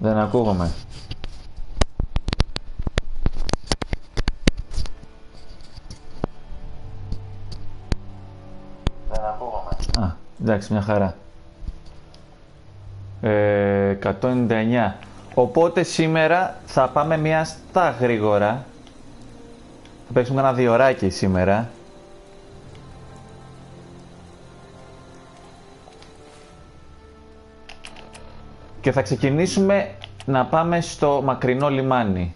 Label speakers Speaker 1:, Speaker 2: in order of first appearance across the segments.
Speaker 1: Δεν ακούγομαι. Α, εντάξει, μια χαρά. 199. Οπότε σήμερα θα πάμε μια στα γρήγορα. Θα παίξουμε ένα διωράκι σήμερα. Και θα ξεκινήσουμε να πάμε στο μακρινό λιμάνι.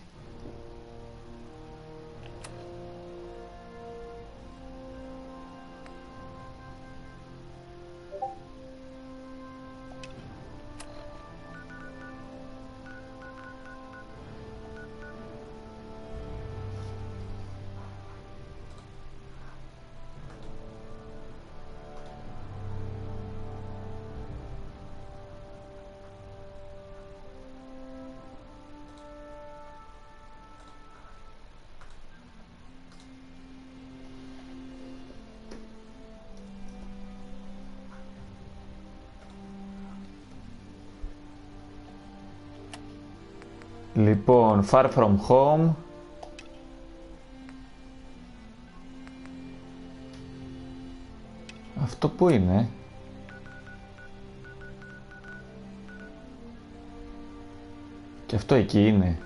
Speaker 1: Λοιπόν, Far From Home. Αυτό που είναι? Και αυτό εκεί είναι.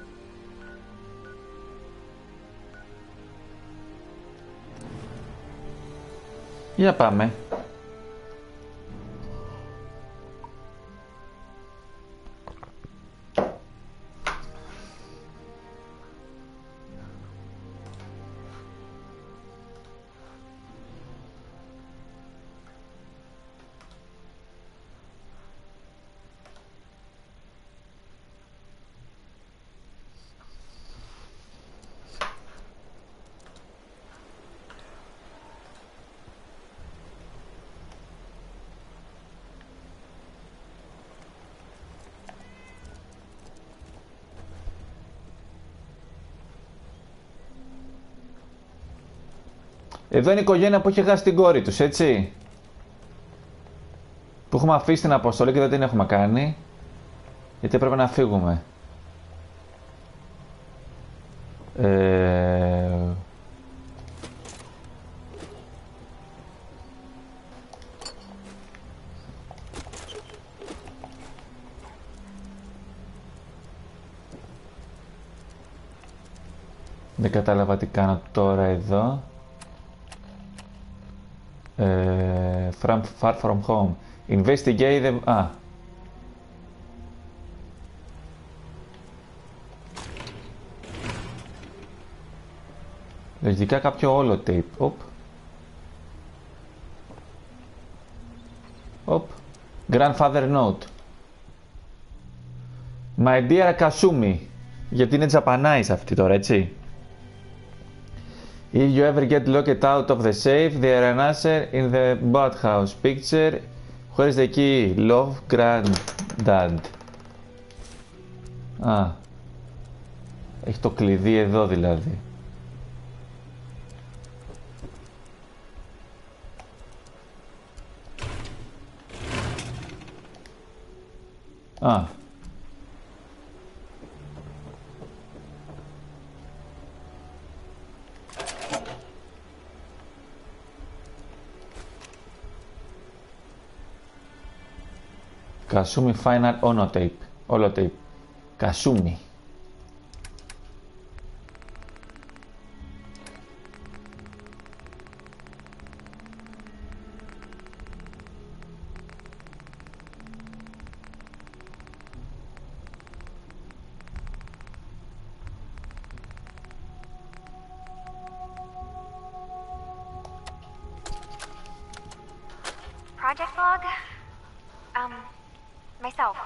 Speaker 1: Για πάμε. Εδώ είναι η οικογένεια που είχε χάσει την κόρη τους, έτσι. Που έχουμε αφήσει την Αποστολή και δεν την έχουμε κάνει. Γιατί έπρεπε να φύγουμε. Δεν κατάλαβα τι κάνω τώρα εδώ. Far From Home. Investigate the... Α. Λογικά κάποιο όλο tape. Οπ. Οπ. Grandfather note. My dear Kasumi. Γιατί είναι Japanese αυτή τώρα, έτσι. If you ever get locked out of the safe, there are an answer in the bathhouse picture. Where is the key? Love, granddad. Α. Έχει το κλειδί εδώ δηλαδή. Α. Kasumi final onotape. Holotape. Kasumi.
Speaker 2: Project log? Myself.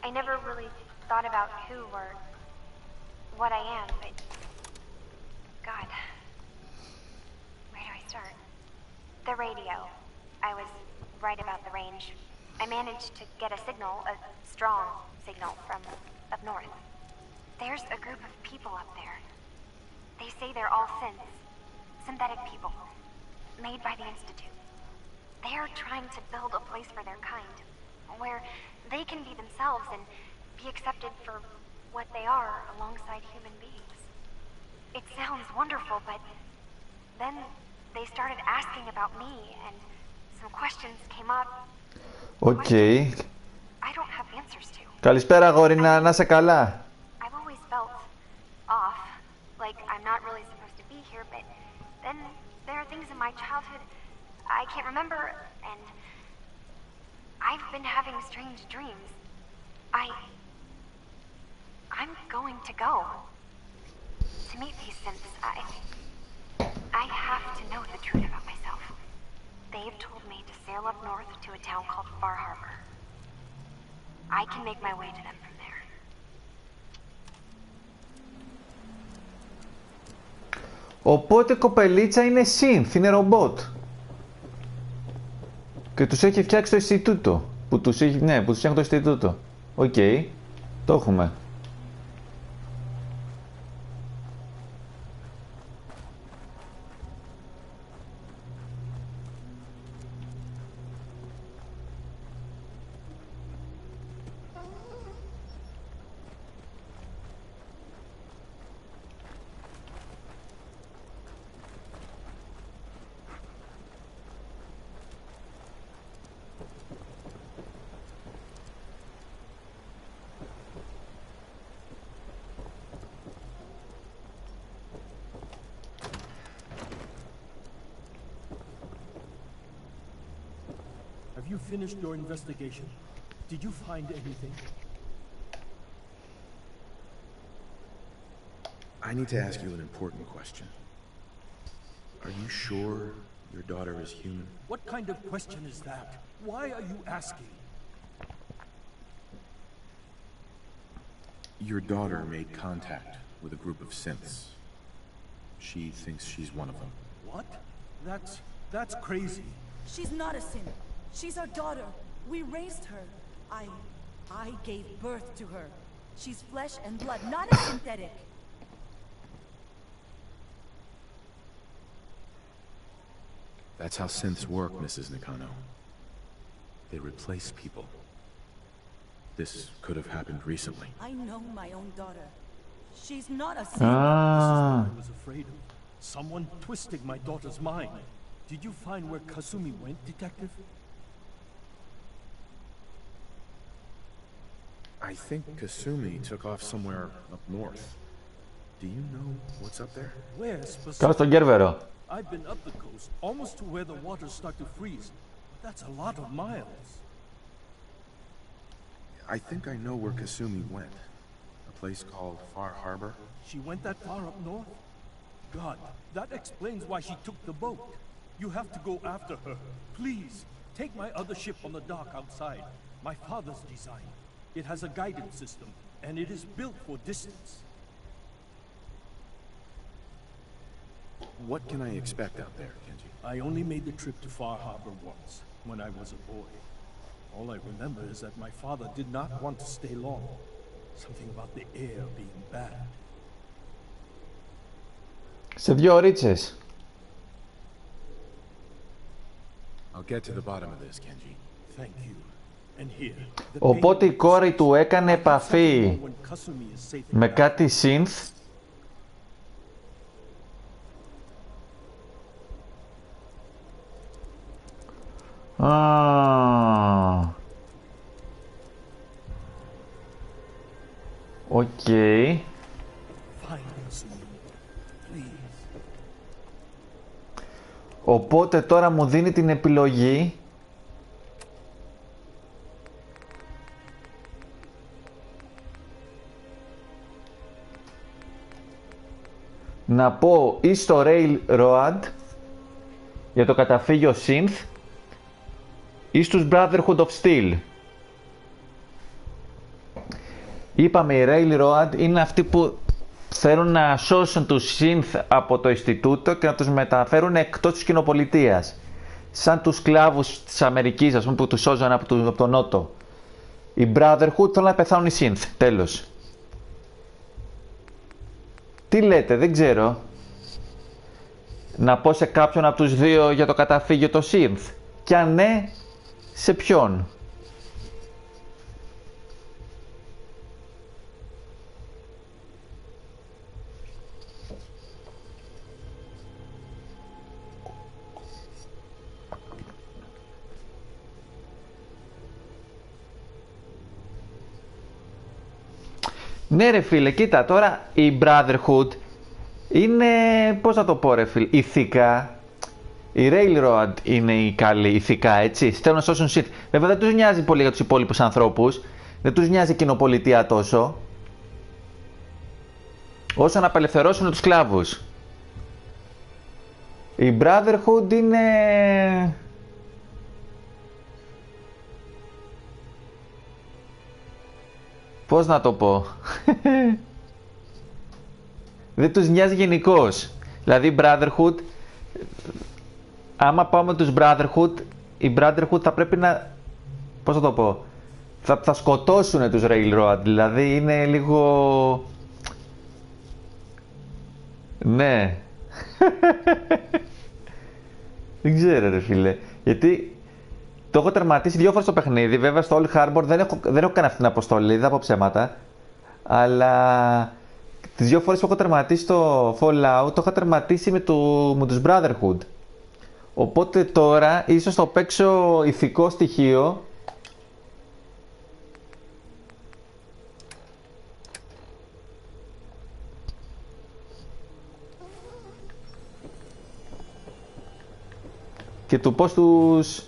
Speaker 2: I never really thought about who or what I am, but... God. Where do I start? The radio. I was right about the range. I managed to get a signal, a strong signal from up north. There's a group of people up there. They say they're all synths. Synthetic people. Made by the Institute. They're trying to build a place for their kind. Where they can be themselves and be accepted for what they are alongside human beings. It sounds wonderful, but then they started asking about me, and some questions came up.
Speaker 1: Οκ.
Speaker 2: I don't have answers to.
Speaker 1: Καλησπέρα, αγόρι, να είσαι καλά.
Speaker 2: I've always felt off, like I'm not really supposed to be here, but then there are things in my childhood I can't remember, and I've been having strange dreams. I'm going to go to meet these synths. I have to know the truth about myself. They've told me to sail up north to a town called Far Harbor. I can make my way to them from there.
Speaker 1: Οπότε κοπελίτσα είναι synth, είναι ρομπότ. Και τους έχει φτιάξει το Ινστιτούτο. Που τους έχει, ναι, που τους έχει το Ινστιτούτο. Οκ, το έχουμε.
Speaker 3: Have you finished your investigation? Did you find anything?
Speaker 4: I need to ask you an important question. Are you sure your daughter is human?
Speaker 3: What kind of question is that? Why are you asking?
Speaker 4: Your daughter made contact with a group of synths. She thinks she's one of them.
Speaker 3: What? That's crazy.
Speaker 5: She's not a synth. She's our daughter. We raised her. I gave birth to her. She's flesh and blood, not a synthetic.
Speaker 4: That's how synths work, Mrs. Nakano. They replace people. This could have happened recently.
Speaker 5: I know my own daughter. She's not a synth.
Speaker 3: This is what I was afraid of. Someone twisting my daughter's mind. Did you find where Kasumi went, Detective?
Speaker 4: I think Kasumi took off somewhere up north. Do you know what's up there?
Speaker 3: Where
Speaker 1: Κάτω
Speaker 3: specifically?
Speaker 1: στον Κέρβερο.
Speaker 3: I've been up the coast, almost to where the waters start to freeze. That's a lot of miles.
Speaker 4: I think I know where Kasumi went. A place called Far Harbor.
Speaker 3: She went that far up north? God, that explains why she took the boat. You have to go after her. Please, take my other ship on the dock outside. My father's design. It has a guidance system, and it is built for distance.
Speaker 4: What can I expect out there, Kenji?
Speaker 3: I only made the trip to Far Harbor once, when I was a boy. All I remember is that my father did not want to stay long. Something about the air being bad.
Speaker 1: Σε 2 ωρίτσες.
Speaker 4: I'll get to the bottom of this, Kenji.
Speaker 3: Thank you. And here, the
Speaker 1: Οπότε η κόρη του έκανε επαφή
Speaker 3: when Kasumi is safe and
Speaker 1: με κάτι synth. Οκ.
Speaker 3: find Kasumi. Please.
Speaker 1: Οπότε τώρα μου δίνει την επιλογή να πω ή στο Railroad για το καταφύγιο Synth ή στους Brotherhood of Steel. Είπαμε οι Railroad είναι αυτοί που θέλουν να σώσουν τους Synth από το Ινστιτούτο και να τους μεταφέρουν εκτός της κοινοπολιτείας. Σαν τους σκλάβους της Αμερικής, ας πούμε, που τους σώζαν από τον Νότο. Οι Brotherhood θέλουν να πεθάνουν οι Synth. Τέλος. Τι λέτε, δεν ξέρω. Να πω σε κάποιον από τους δύο για το καταφύγιο το Synth. Και αν ναι, σε ποιον. Ναι ρε φίλε, κοίτα, τώρα η Brotherhood είναι, πώς να το πω ρε φίλε, ηθικά. Η Railroad είναι η καλή ηθικά, έτσι. Θέλουν να σώσουν Sith. Βέβαια δεν τους νοιάζει πολύ για τους υπόλοιπους ανθρώπους. Δεν τους νοιάζει η κοινοπολιτεία τόσο. Όσο να απελευθερώσουν τους σκλάβους. Η Brotherhood είναι... Πώς να το πω. Δεν τους νοιάζει γενικώς. Δηλαδή η Brotherhood... Άμα πάμε τους Brotherhood, η Brotherhood θα πρέπει να... Πώς θα το πω... Θα σκοτώσουν τους Railroad, δηλαδή είναι λίγο... Ναι. Δεν ξέρω ρε φίλε. Γιατί το έχω τερματίσει 2 φορές το παιχνίδι. Βέβαια στο Old Harbor δεν έχω κάνει αυτή την αποστολή, δεν θα πω ψέματα. Αλλά τις 2 φορές που έχω τερματίσει το Fallout, το έχω τερματίσει με τους Brotherhood. Οπότε τώρα ίσως θα παίξω ηθικό στοιχείο. Και του πώς τους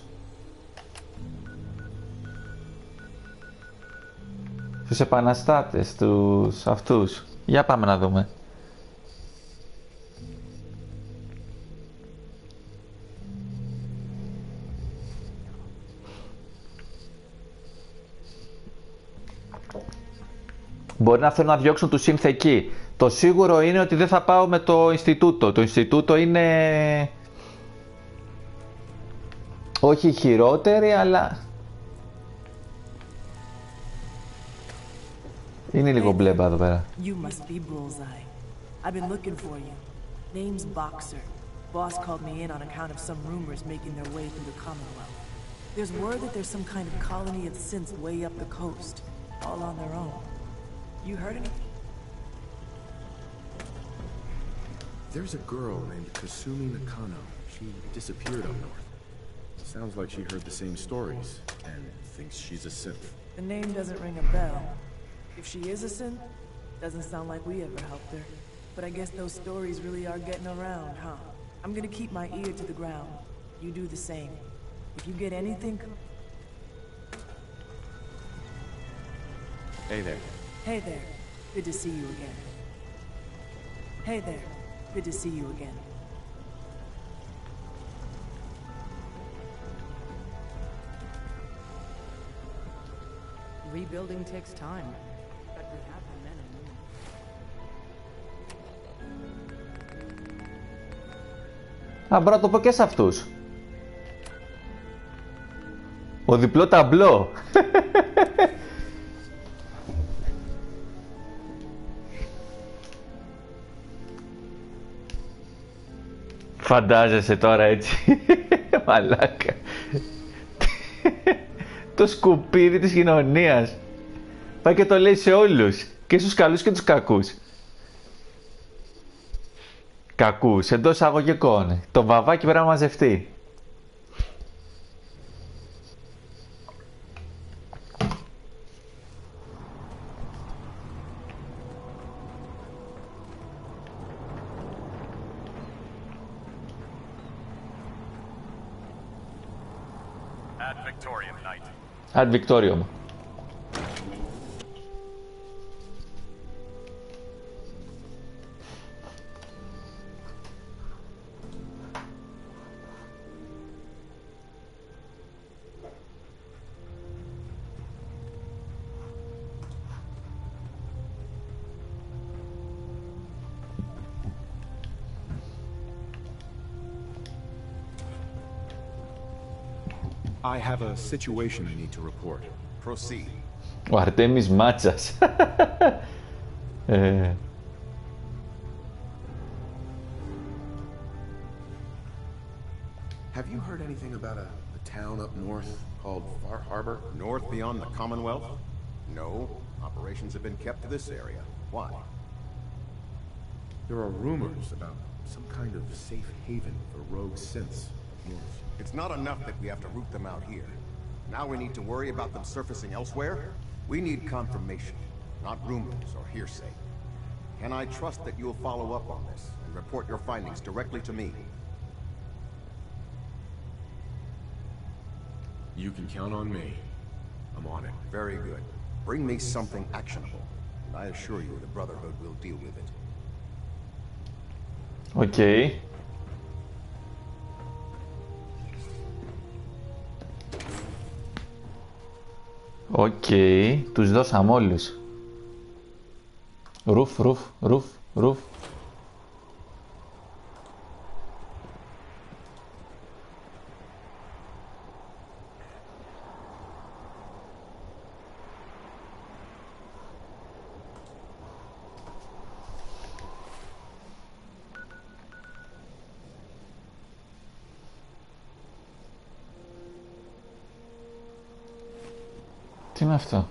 Speaker 1: επαναστάτες, τους αυτούς. Για πάμε να δούμε. Μπορεί να θέλουν να διώξουν τους Synth εκεί. Το σίγουρο είναι ότι δεν θα πάω με το Ινστιτούτο. Το Ινστιτούτο είναι... όχι χειρότερη, αλλά... είναι λίγο μπλέμπα εδώ πέρα.
Speaker 5: You must be Bullseye. I've been looking for you. Name's Boxer. Boss called me in on account of some rumors making their way through the Commonwealth. There's word that there's some kind of colony of synths way up the coast, all on their own. You heard anything?
Speaker 4: There's a girl named Kasumi Nakano. She disappeared up north. Sounds like she heard the same stories and thinks she's a synth.
Speaker 5: The name doesn't ring a bell. If she is a synth, doesn't sound like we ever helped her. But I guess those stories really are getting around, huh? I'm gonna keep my ear to the ground. You do the same. If you get anything...
Speaker 4: Hey there.
Speaker 5: Hey there. Good to see you again. Hey there. Good to see you again. Rebuilding takes time, but we have the men and women.
Speaker 1: Α, μπορώ να το πω και σε αυτούς. Ο διπλό ταμπλό. Φαντάζεσαι τώρα έτσι. Μαλάκα. Το σκουπίδι της κοινωνίας. Πάει και το λέει σε όλους. Και στους καλούς και τους κακούς. Κακούς, εντός εισαγωγικών. Το βαβάκι πρέπει να μαζευτεί. Ad Victorium.
Speaker 4: I have a situation I need to report. Proceed.
Speaker 1: Ο Αρτέμις Μάτσας.
Speaker 4: Have you heard anything about a town up north called Far Harbor?
Speaker 6: North beyond the Commonwealth? No. Operations have been kept to this area. Why?
Speaker 4: There are rumors about some kind of safe haven for rogue synths north.
Speaker 6: It's not enough that we have to root them out here. Now we need to worry about them surfacing elsewhere? We need confirmation. not rumors or hearsay. Can I trust that you'll follow up on this and report your findings directly to me?
Speaker 4: You can count on me. I'm on it.
Speaker 6: Very good. Bring me something actionable, and I assure you the Brotherhood will deal with it.
Speaker 1: Okay. Οκ, τους δώσαμε όλους. Ρουφ. Τι είναι αυτό?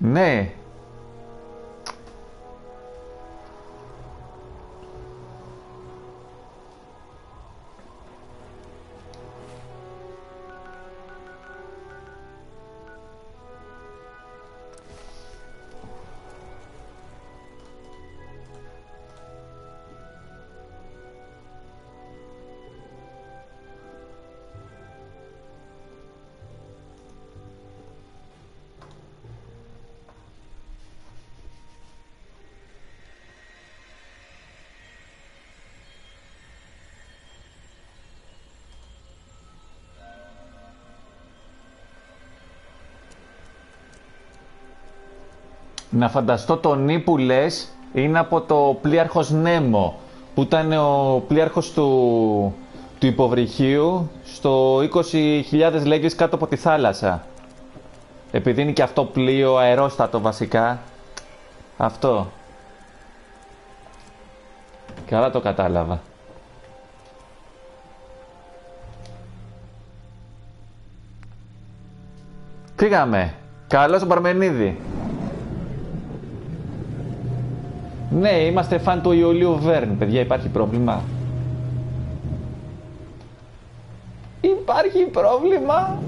Speaker 1: Ναι. Να φανταστώ το νι που λες είναι από το πλοίαρχος Νέμο, που ήταν ο πλοίαρχος του υποβρυχίου στο 20.000 λέγες κάτω από τη θάλασσα. Επειδή είναι και αυτό πλοίο αερόστατο βασικά. Αυτό. Καλά το κατάλαβα. Φύγαμε. Καλώς τον Παρμενίδη. Ναι, είμαστε φαν του Ιουλίου Βέρν, παιδιά, υπάρχει πρόβλημα. Υπάρχει πρόβλημα.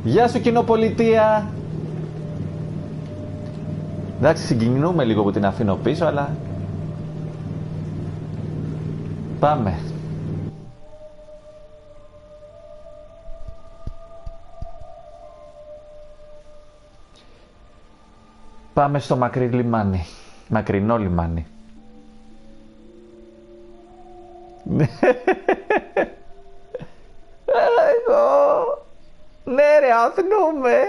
Speaker 1: Γεια σου κοινοπολιτεία. Εντάξει, συγκινούμε λίγο που την αφήνω πίσω, αλλά πάμε. Πάμε στο λιμάνι. Μακρινό λιμάνι. Εγώ. Ναι ρε, αθνούμε.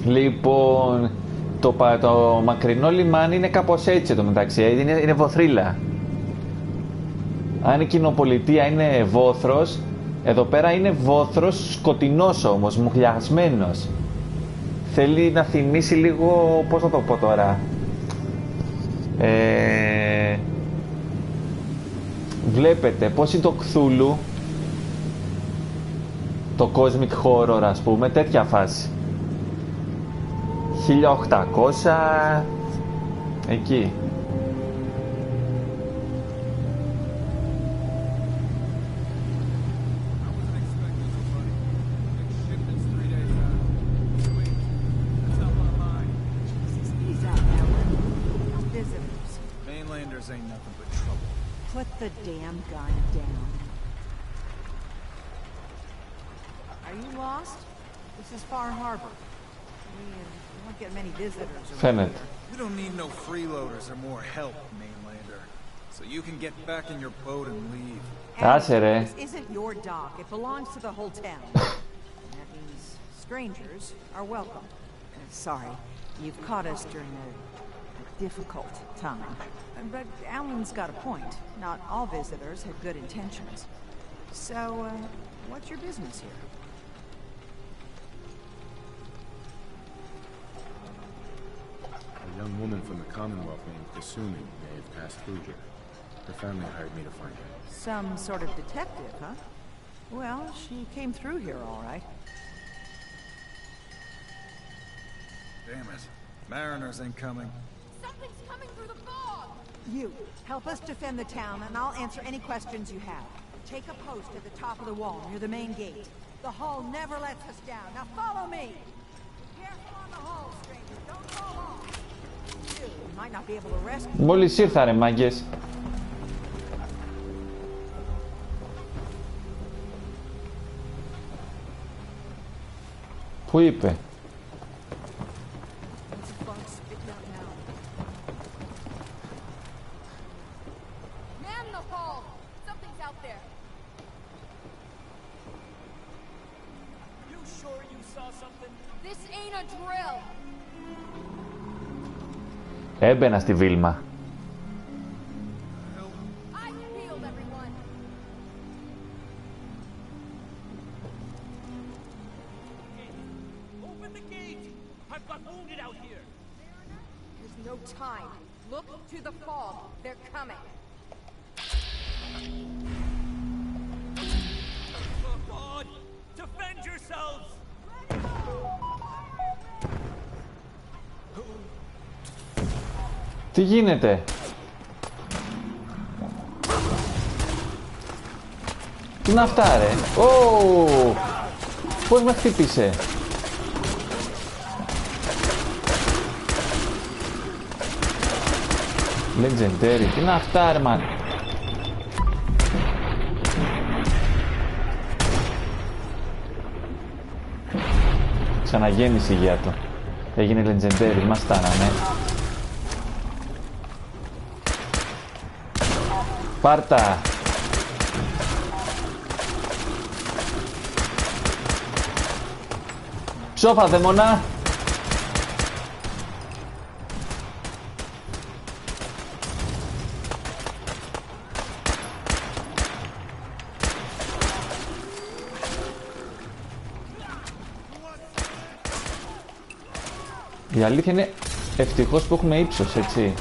Speaker 1: Λοιπόν, το μακρινό λιμάνι είναι κάπως έτσι εδώ μεταξύ, είναι βοθρίλα. Αν η κοινοπολιτεία είναι βόθρος, εδώ πέρα είναι βόθρος σκοτεινός όμως, μουχλιασμένος. Θέλει να θυμίσει λίγο, πώς θα το πω τώρα. Βλέπετε πώς είναι το Κθούλου, το Cosmic Horror ας πούμε, τέτοια φάση. 1800 εκεί.
Speaker 7: Put the damn gun down. Are you lost? This is Far Harbor. We don't get many visitors.
Speaker 1: Φαίνεται.
Speaker 8: We don't need no freeloaders or more help, mainlander. so you can get back in your boat and leave.
Speaker 1: Άσε ρε.
Speaker 7: This isn't your dock. It belongs to the whole town. That means strangers are welcome. Sorry, you've caught us during a difficult time. But Alan's got a point. Not all visitors have good intentions. So, what's your business here?
Speaker 4: A young woman from the Commonwealth named Kasumi may have passed through here. Her family hired me to find her.
Speaker 7: Some sort of detective, huh? Well, she came through here all right.
Speaker 8: Damn it. Mariners ain't coming.
Speaker 9: Something's coming through the fog!
Speaker 7: You, help us defend the town, and I'll answer any questions you have. Take a post at the top of the wall, near the main gate. The hull never lets us down. Now follow me! Careful on the hull, stranger. Don't fall off. You might not be able to rescue...
Speaker 1: Μόλις ήρθα ρε μάγκες. Πού είπε? Έμπαινα στη Βίλμα. Τι γίνεται? Τι είναι αυτά ρε? Ω! Πώς με χτύπησε? Legendary. Τι είναι αυτά ρε μαν? Ξαναγέννηση για το. Έγινε legendary. Μας στάνανε. Πάρτα! Ψόφα δαίμονα! Η αλήθεια είναι ευτυχώς που έχουμε ύψος, έτσι.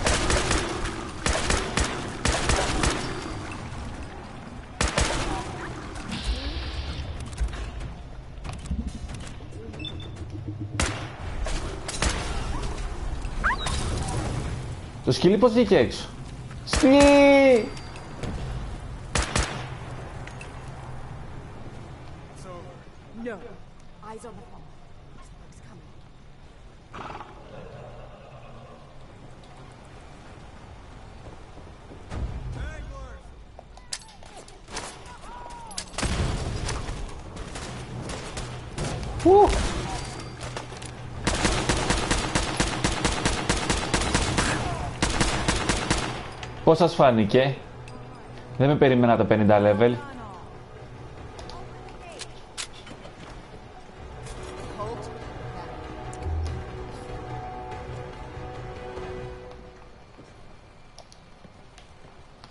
Speaker 1: Το σκυλί πώς βγήκε έξω? Σκυλί! Πώς σας φάνηκε? Δεν με περίμενα τα 50 level.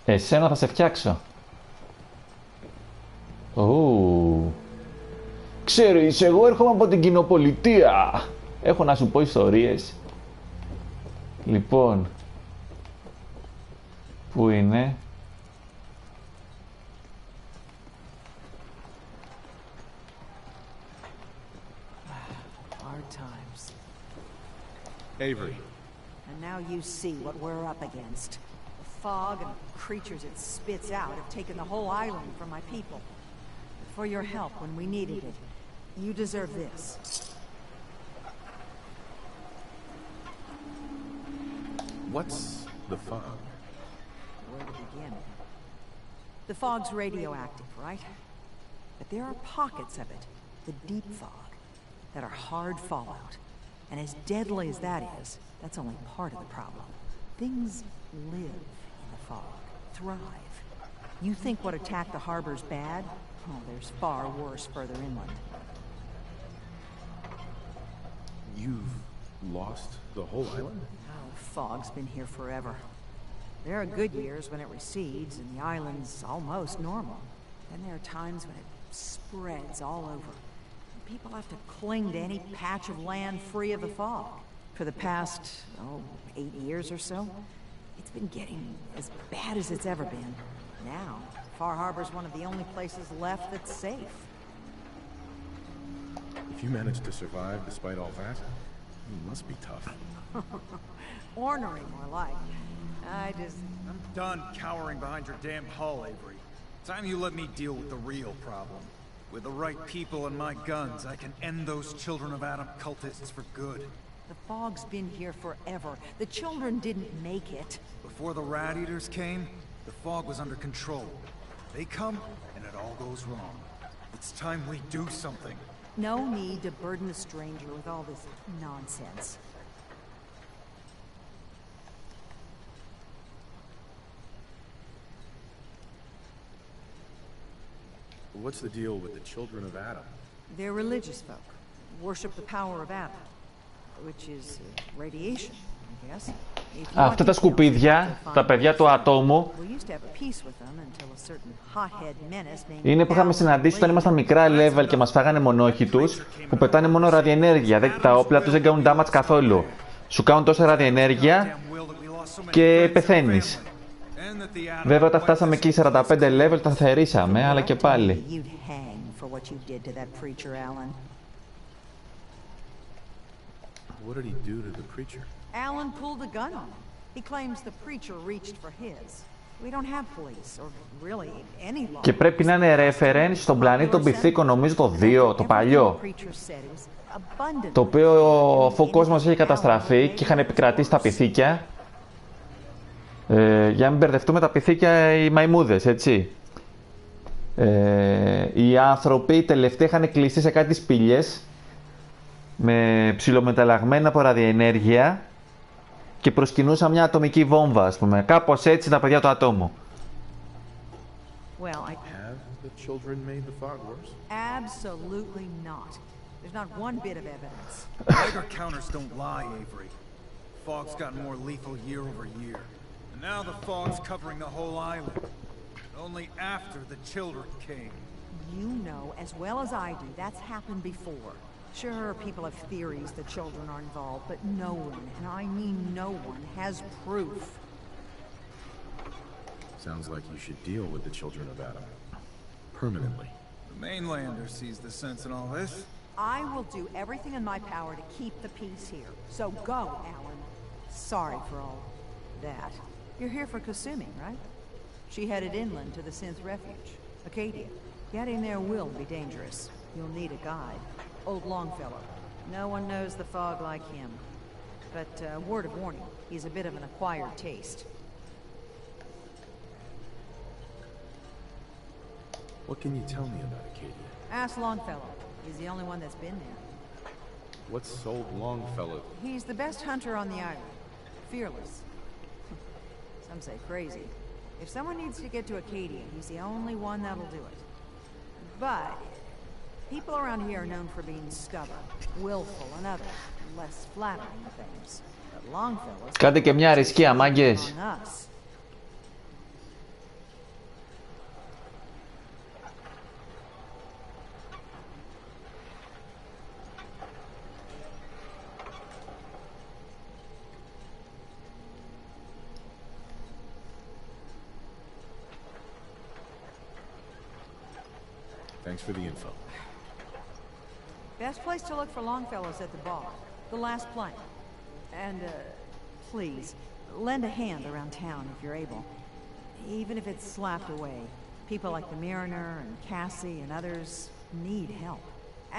Speaker 1: Εσένα θα σε φτιάξω. Ξέρεις, εγώ έρχομαι από την κοινοπολιτεία. Έχω να σου πω ιστορίες. Λοιπόν, πού είναι?
Speaker 7: Hard times.
Speaker 4: Avery.
Speaker 7: And now you see what we're up against. The fog and the creatures it spits out have taken the whole island from my people. For your help when we needed it, you deserve this.
Speaker 4: What's the fog?
Speaker 7: Where to begin? The fog's radioactive, right? But there are pockets of it, the deep fog, that are hard fallout. And as deadly as that is, that's only part of the problem. Things live in the fog. thrive. You think what attacked the harbor's bad? Oh, there's far worse further inland.
Speaker 4: You've lost the whole island?
Speaker 7: Oh, fog's been here forever. There are good years when it recedes and the island's almost normal. Then there are times when it spreads all over. People have to cling to any patch of land free of the fog. For the past, 8 years or so, it's been getting as bad as it's ever been. Now, Far Harbor's one of the only places left that's safe.
Speaker 4: If you managed to survive despite all that, it must be tough.
Speaker 7: Ornery, more like.
Speaker 8: I'm done cowering behind your damn hull, Avery. Time you let me deal with the real problem. With the right people and my guns, I can end those Children of Adam cultists for good.
Speaker 7: The fog's been here forever. The children didn't make it.
Speaker 8: Before the Rat Eaters came, the fog was under control. They come, and it all goes wrong. It's time we do something.
Speaker 7: No need to burden the stranger with all this nonsense.
Speaker 4: What's the deal with the Children of Adam?
Speaker 7: They're religious folk. Worship the power of Adam, which is radiation, I guess.
Speaker 1: Αυτά τα σκουπίδια, τα παιδιά του ατόμου, είναι που είχαμε συναντήσει όταν ήμασταν μικρά level και μας φάγανε μονόχοι τους, που πετάνε μόνο ραδιενέργεια. Τα όπλα τους δεν κάνουν damage καθόλου. Σου κάνουν τόσα ραδιενέργεια και πεθαίνεις. Βέβαια, όταν φτάσαμε εκεί 45 level, τα θερήσαμε, αλλά και πάλι.
Speaker 4: What did he do to the preacher?
Speaker 7: Alan pulled a gun on him. He claims the preacher reached for his. We don't have police, or really any law.
Speaker 1: Και πρέπει να είναι reference στον πλανήτη των Πυθίκων, νομίζω το 2, το παλιό. Το οποίο αφού ο κόσμος είχε καταστραφεί και είχαν επικρατήσει τα πυθίκια, για να μην μπερδευτούμε, τα πυθίκια οι μαϊμούδες, έτσι. Οι άνθρωποι τελευταία είχαν κλειστεί σε κάτι σπηλιές με ψιλομεταλλαγμένα από ραδιενέργεια και προσκυνούσαν μια ατομική βόμβα, ας πούμε. Κάπως έτσι τα παιδιά του ατόμου.
Speaker 4: Have the children made the fog worse?
Speaker 7: Absolutely not. There's not one bit of evidence.
Speaker 8: Geiger counters don't lie, Avery. Fog's gotten more lethal year over year. And now the fog's covering the whole island. Only after the children came.
Speaker 7: You know as well as I do that's happened before. Sure, people have theories that children are involved, but no one, and I mean no one, has proof.
Speaker 4: Sounds like you should deal with the Children of Adam. Permanently.
Speaker 8: The mainlander sees the sense in all this.
Speaker 7: I will do everything in my power to keep the peace here. So go, Alan. Sorry for all that. You're here for Kasumi, right? She headed inland to the Synth Refuge, Acadia. Getting there will be dangerous. You'll need a guide. Old Longfellow. No one knows the fog like him. But word of warning, he's a bit of an acquired taste.
Speaker 4: What can you tell me about Acadia?
Speaker 7: Ask Longfellow. He's the only one that's been there.
Speaker 4: What's Old Longfellow?
Speaker 7: He's the best hunter on the island. Fearless. Some say crazy. If someone needs to get to Acadia, he's the only one that'll do it. But people around here are known for being stubborn, willful, and other less flattering things. But Longfellow's
Speaker 1: Κάντε και μια αρισκία, μάγκες.
Speaker 4: Thanks for the info.
Speaker 7: Best place to look for Longfellow's at the bar. The last plank. And, please, lend a hand around town if you're able. Even if it's slapped away. People like the Mariner and Cassie and others need help.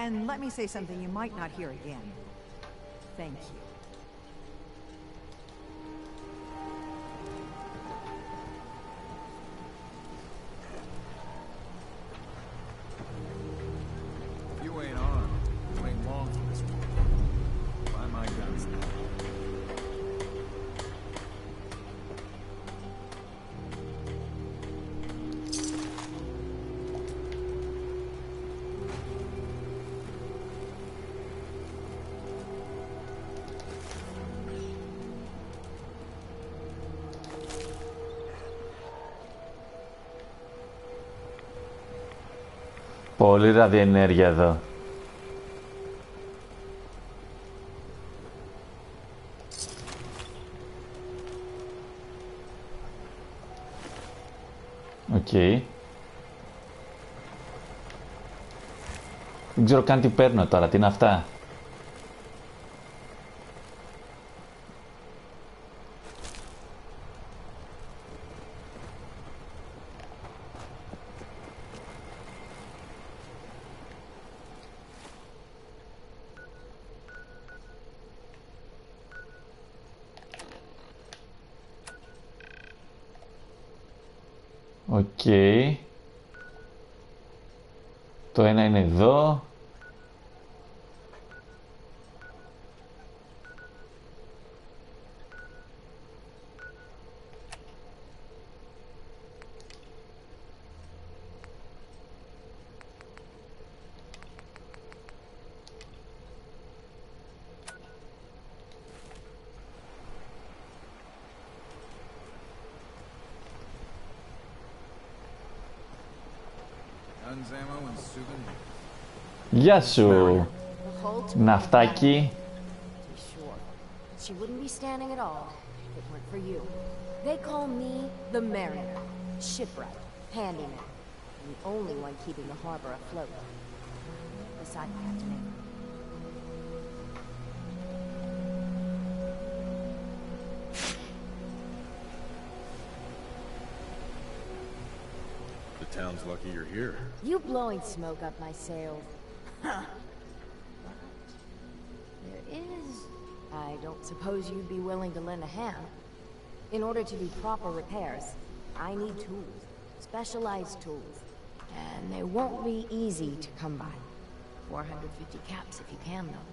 Speaker 7: And let me say something you might not hear again. Thank you.
Speaker 1: Πολύ ραδιενέργεια εδώ. Οκ. Δεν ξέρω καν τι παίρνω τώρα, τι είναι αυτά. Οκ. Το ένα είναι εδώ. Γεια σου, ναυτάκι.
Speaker 10: She wouldn't be standing at all if it weren't for you. They call me the Mariner, shipwright, handyman, the only one keeping the harbor afloat. Besides my captain.
Speaker 4: The town's lucky you're here.
Speaker 10: You blowing smoke up my sails. Huh. There is... I don't suppose you'd be willing to lend a hand. In order to do proper repairs, I need tools. Specialized tools. And they won't be easy to come by. 450 caps if you can, though.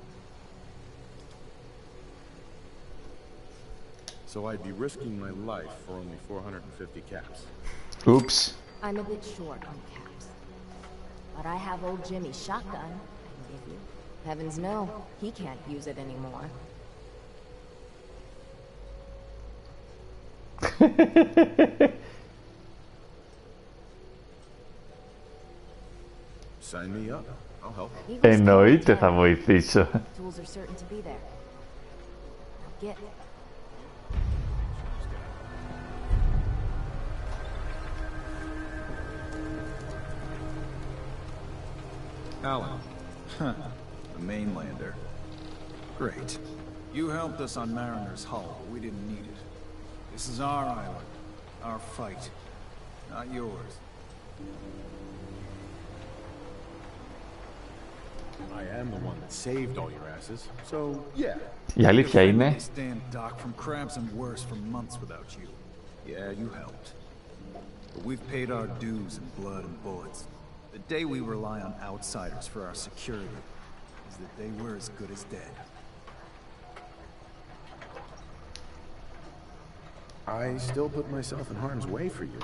Speaker 4: So I'd be risking my life for only 450 caps.
Speaker 1: Oops.
Speaker 10: I'm a bit short on caps. But I have old Jimmy's shotgun I can give you. Heavens no, he can't use it anymore.
Speaker 4: Sign me up. I'll help.
Speaker 1: Εννοείται θα βοηθήσω.
Speaker 10: Tools are certain to be there. Now get.
Speaker 8: Alan. Huh. The mainlander. Great. You helped us on Mariner's Hull. We didn't need it. This is our island. Our fight. Not yours.
Speaker 4: I am the one that saved all your asses. So, yeah.
Speaker 1: Η αλήθεια είναι.
Speaker 8: This damn dock from crabs and worse for months without you. Yeah, you helped. But we've paid our dues in blood and bullets. The day we rely on outsiders for our security is the day we're as good as dead.
Speaker 4: I still put myself in harm's way for you.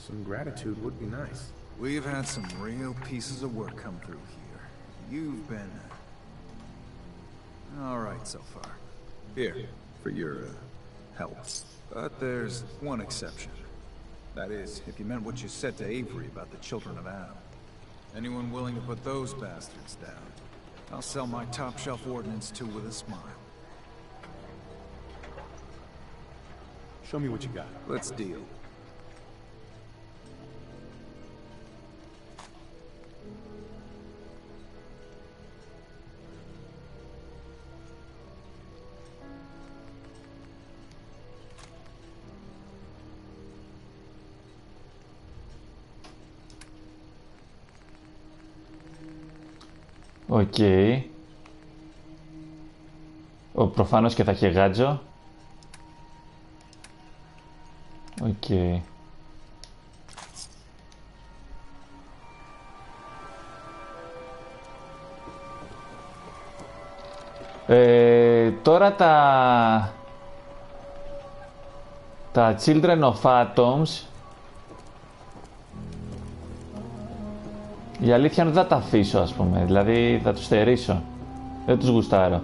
Speaker 4: Some gratitude would be nice.
Speaker 8: We've had some real pieces of work come through here. You've been... all right so far. Here, for your help. But there's one exception. That is, if you meant what you said to Avery about the children of Adam. Anyone willing to put those bastards down, I'll sell my top-shelf ordnance to with a smile.
Speaker 4: Show me what you got.
Speaker 8: Let's deal.
Speaker 1: Οκ. Προφανώς και θα είχε γάτζο. Οκ. Τώρα τα Children of Atoms, η αλήθεια είναι ότι θα τα αφήσω, ας πούμε, δηλαδή θα τους στερήσω, δεν τους γουστάρω.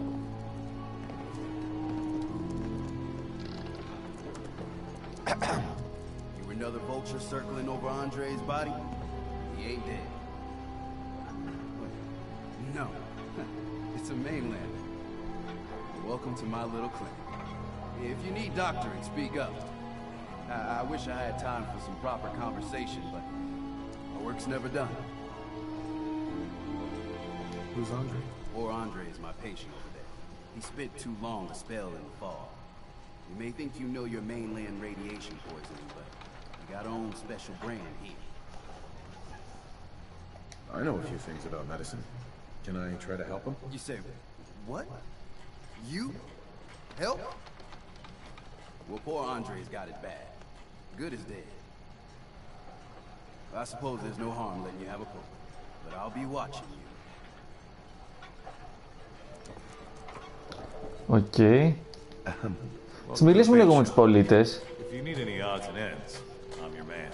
Speaker 11: mainland. Welcome to my little clinic. If you need doctoring, speak up. I wish I had time for some proper conversation, but my work's never done.
Speaker 4: Who's Andre?
Speaker 11: Poor Andre is my patient over there. He spent too long a spell in the fall. You may think you know your mainland radiation poisoning, but we got our own special brand here.
Speaker 4: I know a few things about medicine. Can I try to help him?
Speaker 11: You say, what? You? Help? Well, poor Andre's got it bad. Good as dead. I suppose there's no harm letting you have a poke, but I'll be watching you.
Speaker 1: Οκ. Ας μιλήσουμε λίγο με τους πολίτες.
Speaker 12: If you need any odds and ends, I'm your man.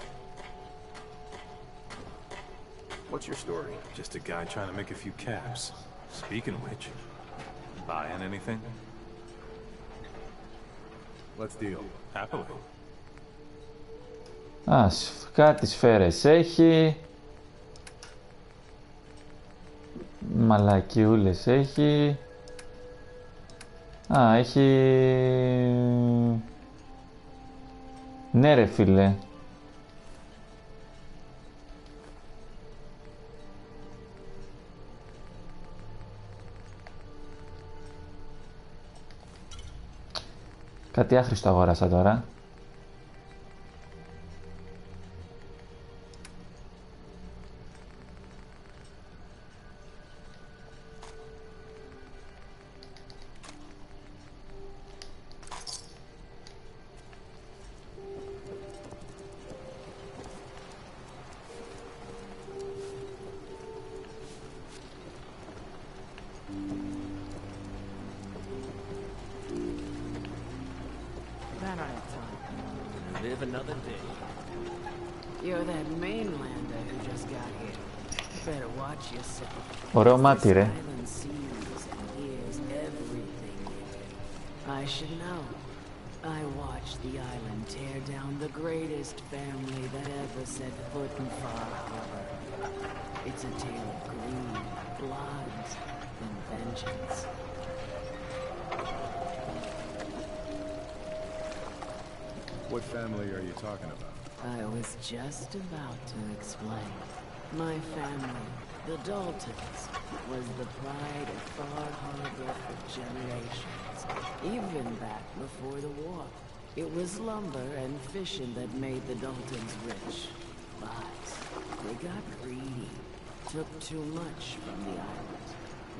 Speaker 4: What's your story?
Speaker 12: Just a guy trying to make a few caps. Speaking of which, buying anything?
Speaker 4: Let's deal.
Speaker 12: Happily.
Speaker 1: Κάτι σφαίρες έχει. Μαλακιούλες έχει. Έχει... Ναι ρε φίλε. Κάτι άχρηστο αγόρασα τώρα.
Speaker 5: Live another day. You're that mainlander who just got here. Better watch yourself.
Speaker 1: Ωραίο μάτι, ρε.
Speaker 5: I should know. I watched the island tear down the greatest family that ever set foot in Far Harbor. It's a tale of greed, blood, and vengeance.
Speaker 4: What family are you talking about?
Speaker 5: I was just about to explain. My family, the Daltons, was the pride of Far Harbor for generations, even back before the war. It was lumber and fishing that made the Daltons rich. But they got greedy, took too much from the island.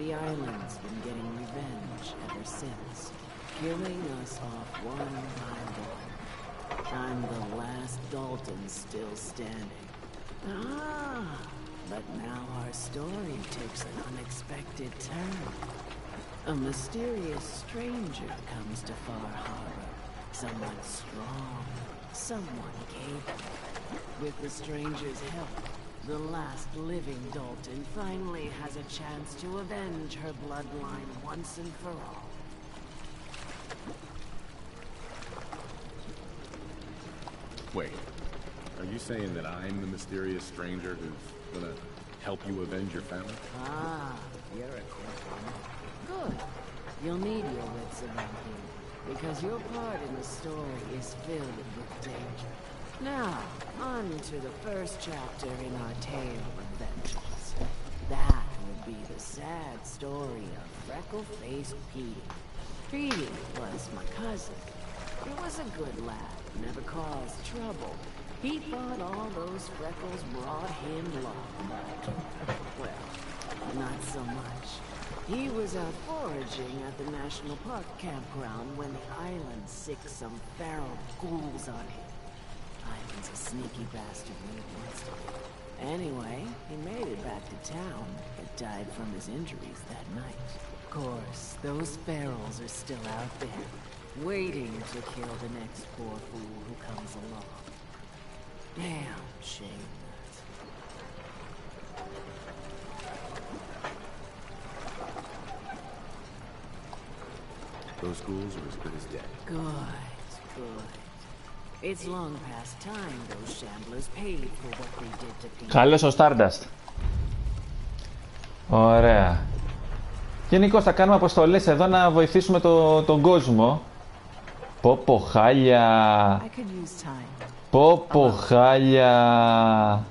Speaker 5: The island's been getting revenge ever since, killing us off one by one. I'm the last Dalton still standing. But now our story takes an unexpected turn. A mysterious stranger comes to Far Harbor. Someone strong, someone capable. With the stranger's help, the last living Dalton finally has a chance to avenge her bloodline once and for all.
Speaker 4: Wait, are you saying that I'm the mysterious stranger who's gonna help you avenge your family?
Speaker 5: You're a quick one. Good. You'll need your wits about you, because your part in the story is filled with danger. Now, on to the first chapter in our tale of vengeance. That would be the sad story of freckle-faced Petey. Petey was my cousin. He was a good lad, never caused trouble. He thought all those freckles brought him luck, but, well, not so much. He was out foraging at the National Park campground when the island sicked some feral ghouls on him. Island's a sneaky bastard when it wants to be. Anyway, he made it back to town, but died from his injuries that night. Of course, those ferals are still out there, waiting to kill the next poor fool who comes along. Damn shame that.
Speaker 4: Those ghouls are as good as dead.
Speaker 5: Good. It's long past time those shamblers paid for what they did to people.
Speaker 1: Καλώς ο Stardust. Ωραία. Γενικώς θα κάνουμε αποστολές εδώ να βοηθήσουμε τον κόσμο. Πόπο χάλια. Πόπο χάλια.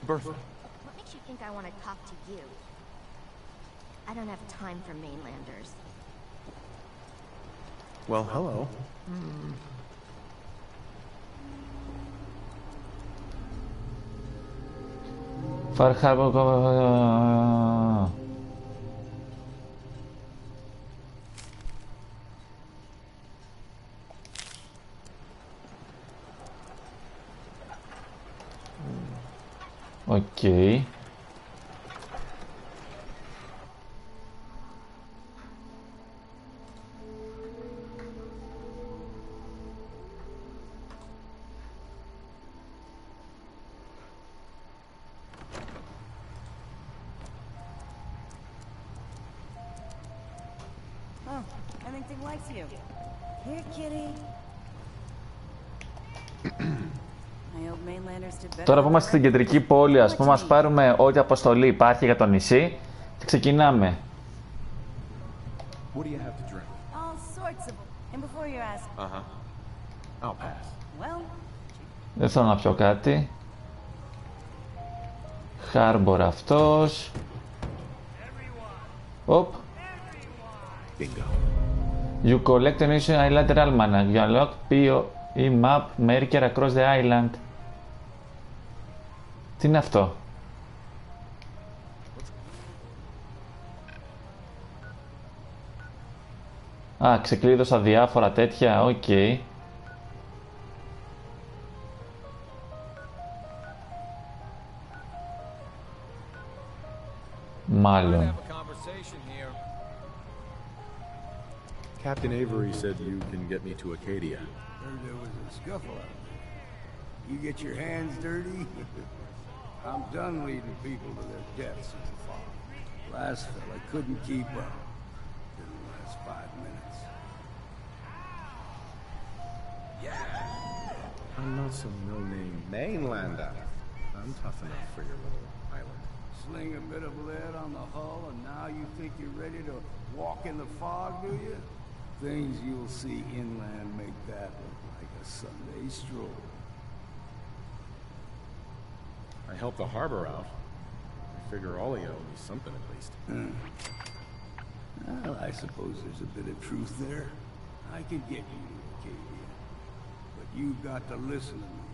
Speaker 13: Bertha.
Speaker 2: What makes you think I want to talk to you? I don't have time for mainlanders.
Speaker 13: Well, hello.
Speaker 1: Far Harbor. Οκ.
Speaker 5: Anything likes you. Here, kitty.
Speaker 1: Τώρα που είμαστε στην κεντρική πόλη, ας πούμε, μας πάρουμε ό,τι αποστολή υπάρχει για το νησί και ξεκινάμε.
Speaker 4: What do you have to drink?
Speaker 5: All sorts of. And before you ask.
Speaker 4: I'll pass.
Speaker 5: Well.
Speaker 1: Δεν θέλω να πιω κάτι. Harbor αυτός. Οπ.
Speaker 4: Bingo.
Speaker 1: You collect an issue Islander Almanac. You unlock POE map marker across the island. Τι είναι αυτό? Α, ξεκλείδωσα διάφορα τέτοια, οκ. Μάλλον.
Speaker 4: Captain Avery said you can get me to Acadia.
Speaker 11: Heard there was a scuffle out there. You get your hands dirty? I'm done leading people to their deaths in the fog. Last fella couldn't keep up. Didn't last 5 minutes.
Speaker 4: I'm not some no-name mainlander. I'm tough enough for your little island.
Speaker 11: Sling a bit of lead on the hull and now you think you're ready to walk in the fog, do you? Things you'll see inland make that look like a Sunday stroll.
Speaker 4: I helped the harbor out. I figure all of you owe me something at least.
Speaker 11: Well, I suppose there's a bit of truth there. I could get you to Acadia. But you've got to listen to me.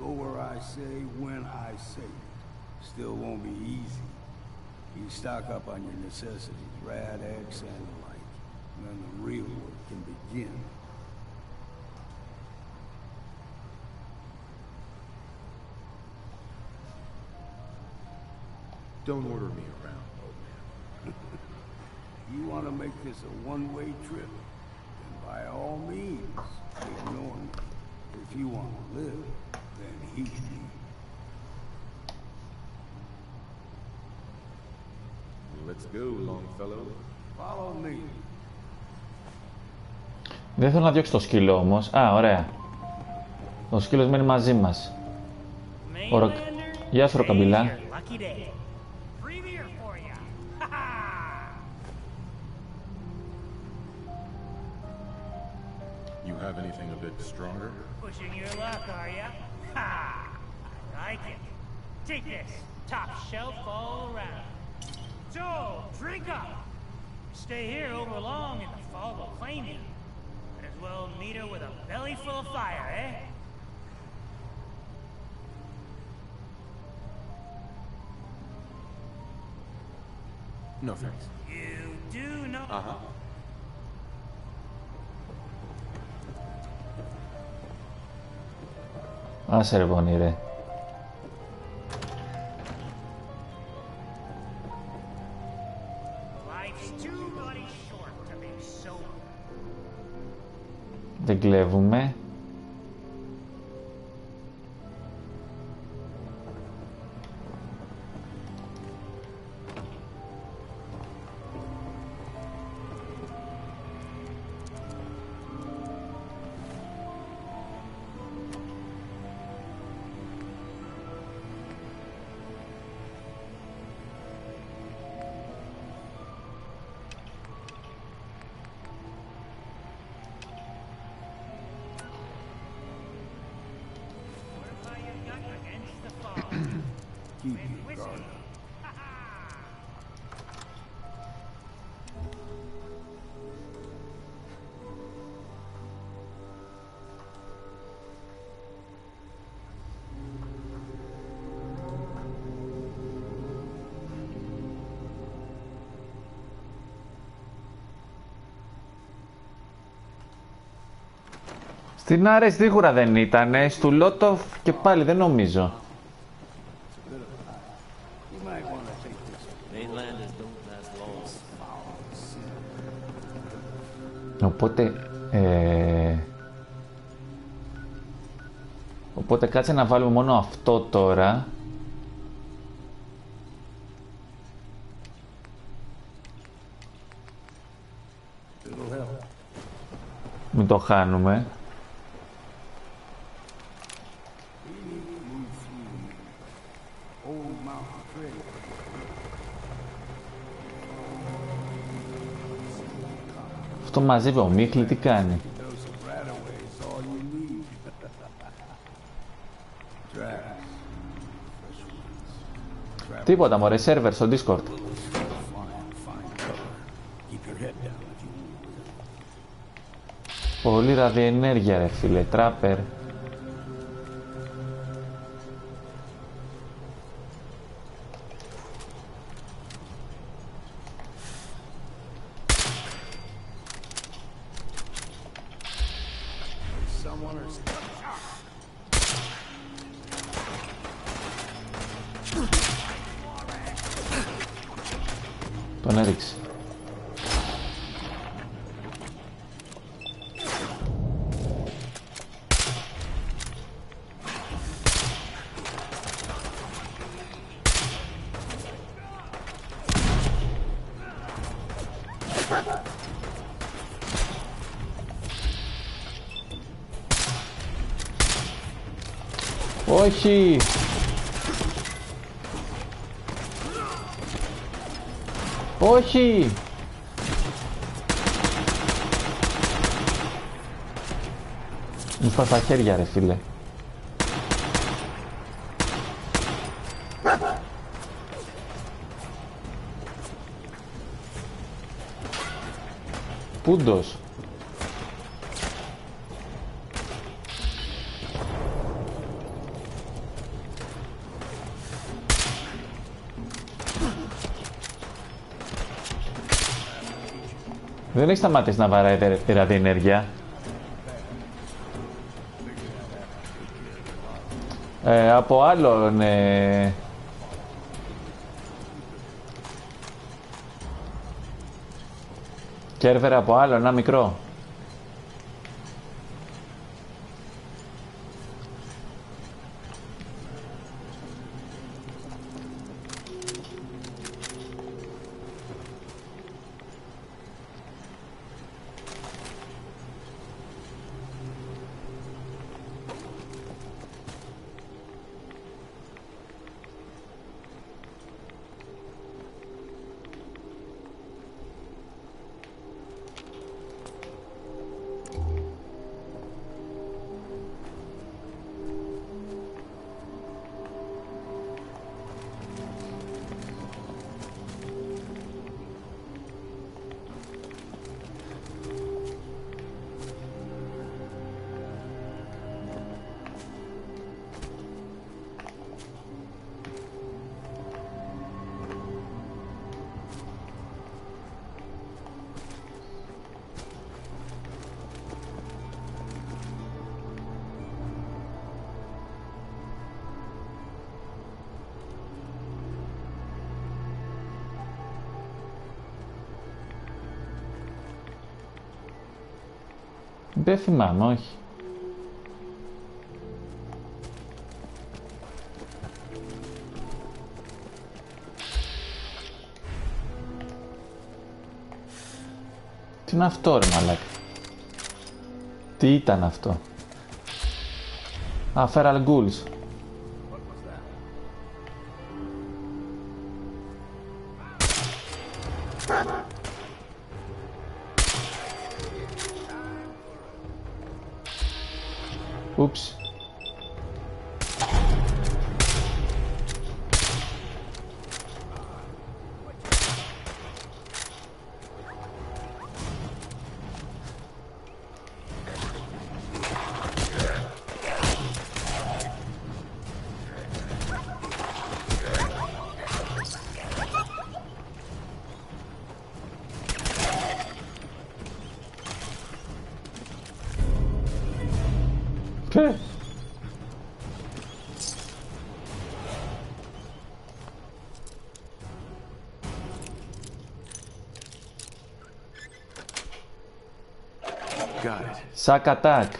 Speaker 11: Go where I say, when I say it. Still won't be easy. You stock up on your necessities, rad, eggs, and the like. And then the real work can begin.
Speaker 4: Don't order me around, old man.
Speaker 11: You want to make this a one-way trip? Then by all means, ignore me. If you want to live, then heed me.
Speaker 4: Let's go, Longfellow.
Speaker 11: Follow me.
Speaker 1: Δεν θέλω να διώξω το σκύλο όμως. Α, ωραία. Ο σκύλος μένει μαζί μας. Γεια σου, Ροκαμπιλά.
Speaker 4: You have anything a bit stronger?
Speaker 14: Pushing your luck, are ya? Ha! I like it. Take this. Top shelf all around. So, drink up. Stay here over long and the fog will claim you. Might as well meet her with a belly full of fire, eh?
Speaker 4: No thanks.
Speaker 14: You do know...
Speaker 1: Άσε ρε πονή ρε. Δεν κλέβουμε.
Speaker 11: Keep your guard up.
Speaker 1: Στην Άρες σίγουρα δεν ήτανε, στο Λότοφ και πάλι δεν νομίζω. Οπότε κάτσε να βάλουμε μόνο αυτό τώρα. Μην το χάνουμε. Αυτό μαζεύει ο Μίχλη, τι κάνει? Τίποτα μωρέ, σερβερ στο Discord. Πολύ ραδιενέργεια ρε φίλε, τράπερ. Τον έριξε. Όχι! Όχι! Μου σπάς τα χέρια ρε φίλε. Πούντος. Δεν έχει σταματήσει να βαράει τη ραδιενέργεια. Από άλλον... Κέρβερ από άλλο, ένα μικρό. Δεν θυμάμαι, όχι. Τι είναι αυτό ρε μαλάκα? Τι ήταν αυτό? Α, Feral Ghouls. Ούψ. Σακ ατάκ.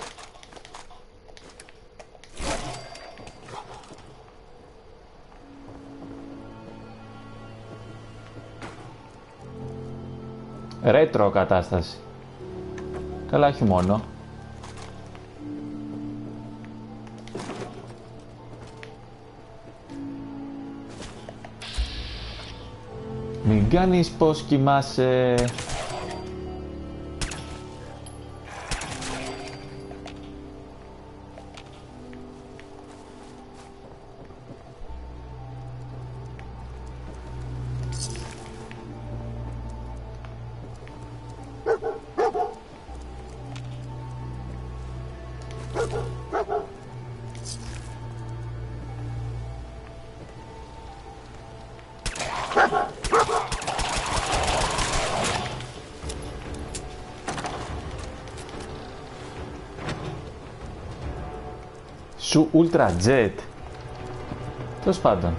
Speaker 1: Ρέτρο κατάσταση. Καλά, όχι μόνο. Μην κάνεις πως κοιμάσαι. Σου Ultra Jet. Τέλος πάντων.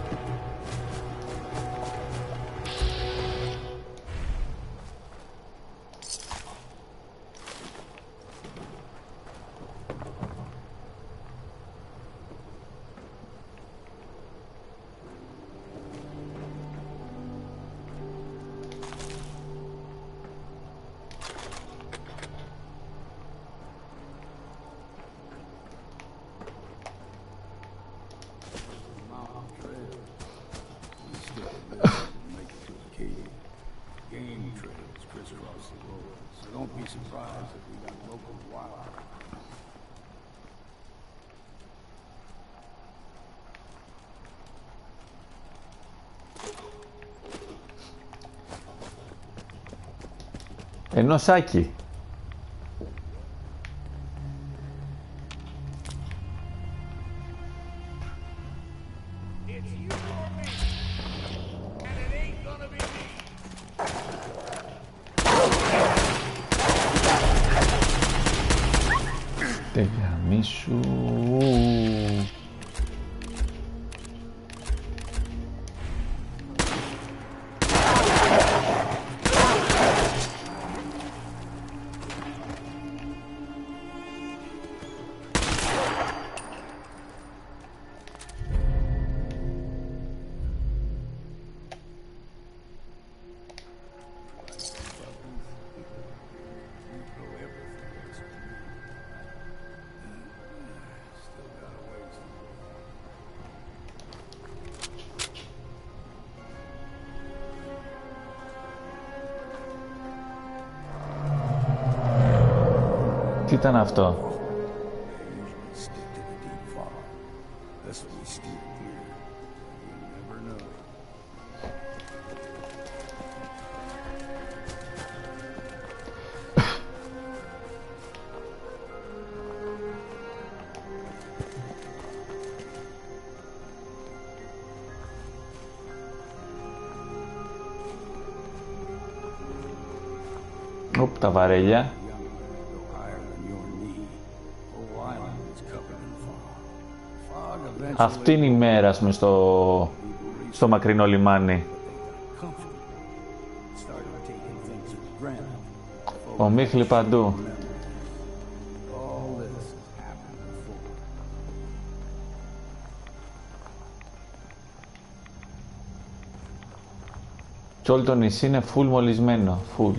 Speaker 1: Ενώ σάκι. Τελειαμίσου. Τι ήταν αυτό? Οπ, τα βαρέλια. Αυτή είναι η μέρα, ας πούμε, στο μακρινό λιμάνι. Ομίχλη παντού. Κι όλο το νησί είναι φουλ μολυσμένο, φουλ.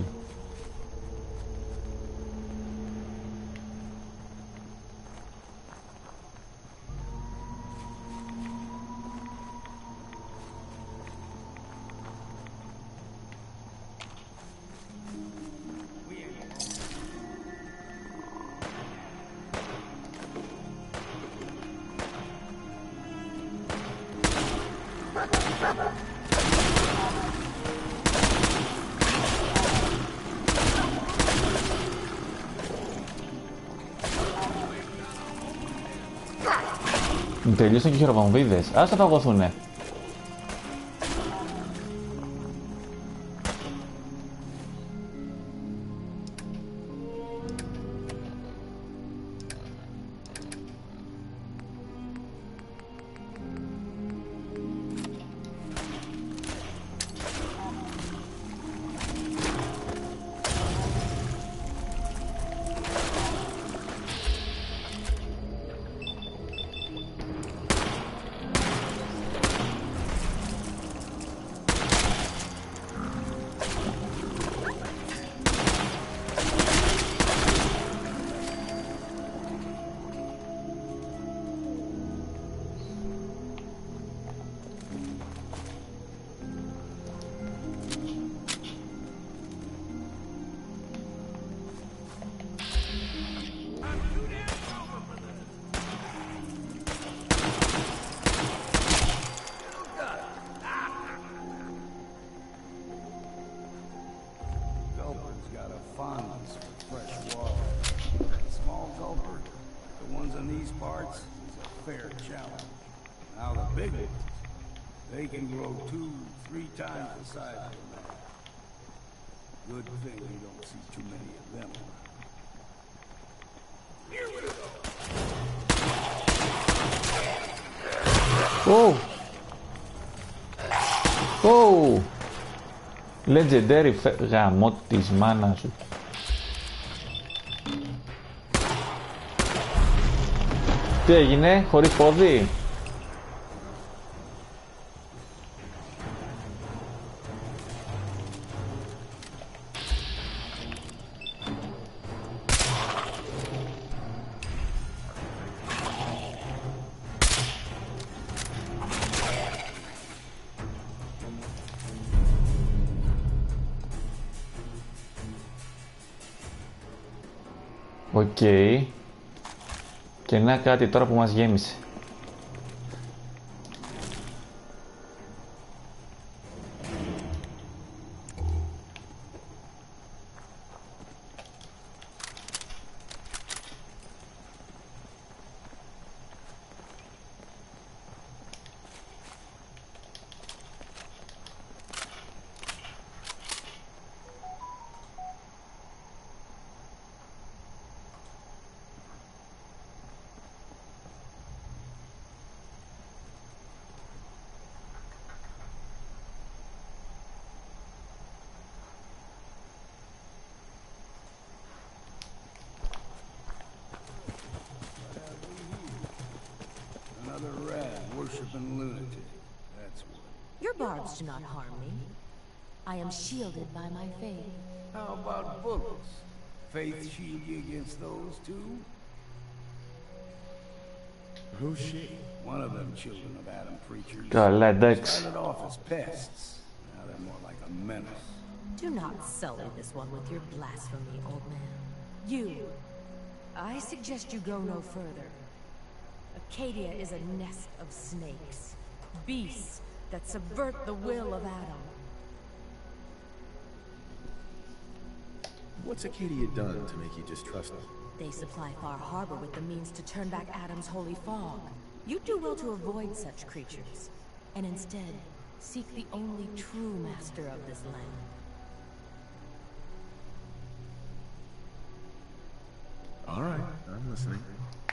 Speaker 1: Τελείωσαν και οι χειροβομβίδες. Ας τα παγωθούνε.
Speaker 11: fair challenge. Now the big ones, they can grow 2-3 times the size of a man. Good thing you don't see too many of them around. Here we go.
Speaker 1: Oh! Oh! Legendary γαμό της μάνας σου. Τι έγινε, χωρίς πόδι? Οκ. Και να κάτι τώρα που μας γέμισε.
Speaker 10: Your barbs do not harm me. I am shielded by my faith.
Speaker 11: How about bullets? Faith shield you against those too?
Speaker 4: Who's she?
Speaker 11: One of them children of Adam preachers.
Speaker 1: Καλά, εντάξει.
Speaker 11: Started off as pests. Now they're more like a menace.
Speaker 10: Do not sully this one with your blasphemy, old man. You. I suggest you go no further. Acadia is a nest of snakes. Beasts that subvert the will of Adam.
Speaker 4: What's Acadia done to make you distrust them?
Speaker 10: They supply Far Harbor with the means to turn back Adam's holy fog. You'd do well to avoid such creatures, and instead seek the only true master of this land.
Speaker 4: All right, I'm listening.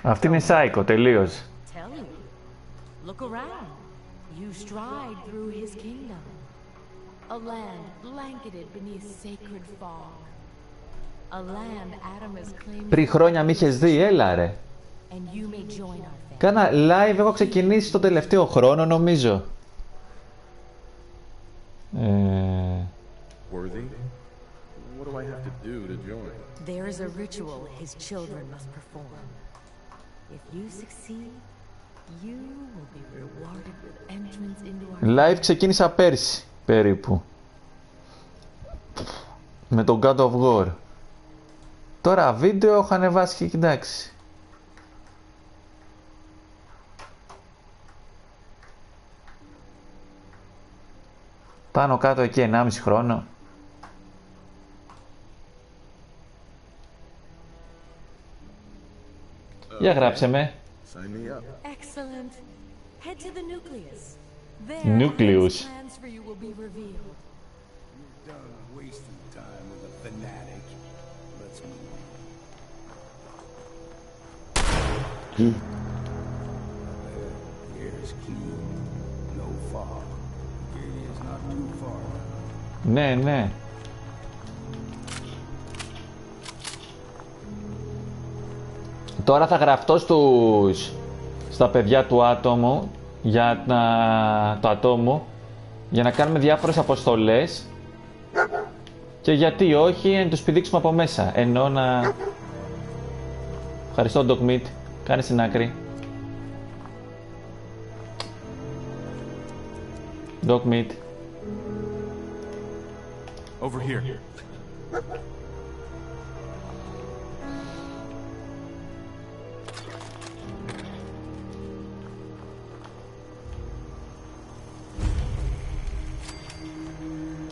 Speaker 1: Αυτή είναι psycho, τελείως.
Speaker 10: Tell you. Look around. You stride through his kingdom. A land blanketed beneath sacred fog. A land Adam has claimed.
Speaker 1: Πριν χρόνια μ' είχες δει, έλα ρε.
Speaker 10: And you may join our family.
Speaker 1: Κάνα live έχω ξεκινήσει το τελευταίο χρόνο, νομίζω.
Speaker 4: Worthy? What do I have to do to join?
Speaker 10: There is a ritual his children must perform. If you succeed, you will be rewarded with entrance into our
Speaker 1: Live ξεκίνησα πέρσι, περίπου. Με τον God of War. Τώρα βίντεο έχω ανεβάσει και κοιτάξει. Πάνω κάτω εκεί 1,5 χρόνο. Για γράψε με.
Speaker 10: Excellent. Head to the nucleus.
Speaker 1: Nucleus.
Speaker 10: Plans for you will be revealed.
Speaker 11: You're done wasting time with a fanatic. Let's move. The air's clean. No fog. Acadia's not too far.
Speaker 1: Ναι, ναι. Τώρα θα γραφτώ στα παιδιά του άτομου για το ατόμο για να κάνουμε διάφορες αποστολές και γιατί όχι να τους πηδήξουμε από μέσα, ενώ να... Ευχαριστώ Doc Meat, κάνε στην άκρη. Doc Meat.
Speaker 12: Over here.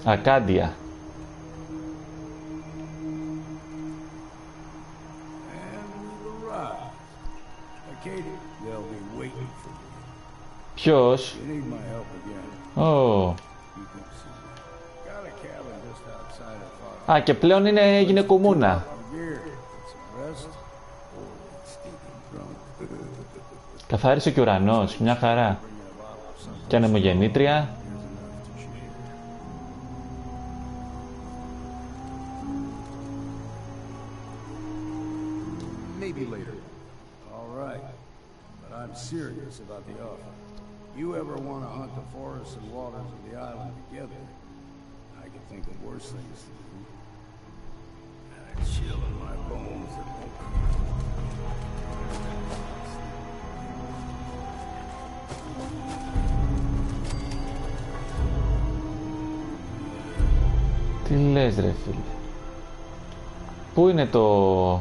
Speaker 1: Ακάντια.
Speaker 11: And we've arrived. Acadia, they'll be waiting
Speaker 1: Ποιος? Ω. Α, και πλέον έγινε κομμούνα. Καθάρισε και ο ουρανός, μια χαρά. Και ανεμογεννήτρια.
Speaker 6: Maybe later.
Speaker 11: All right, but I'm serious about the offer. You ever want to hunt the forests and waters of the island together? I can think of worse things to do. And a chill in my bones that won't
Speaker 1: Τι λες ρε φίλε? Πού είναι το...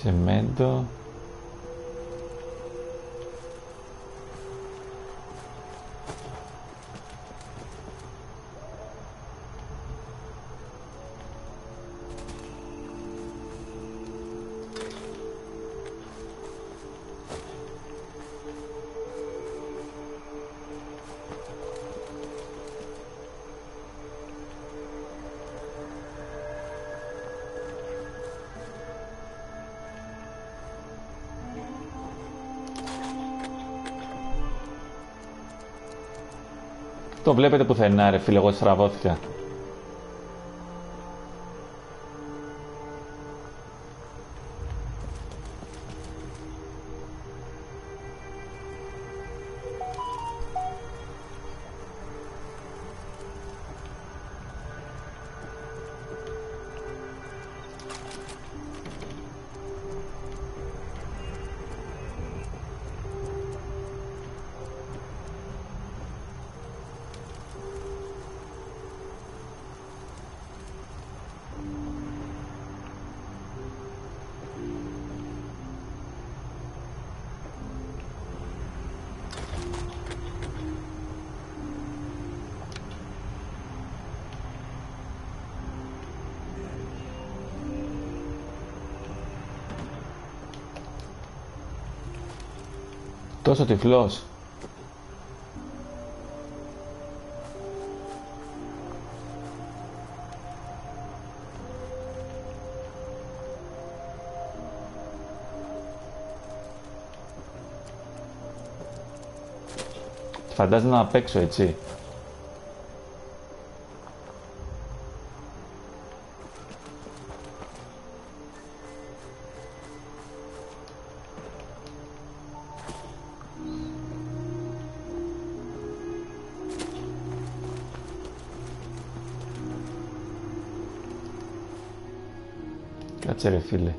Speaker 1: Cemento. Το βλέπετε πουθενά ρε φίλε, εγώ στραβώθηκα. Τόσο τυφλός. Φαντάζομαι να παίξω έτσι. Κάτσε ρε φίλε.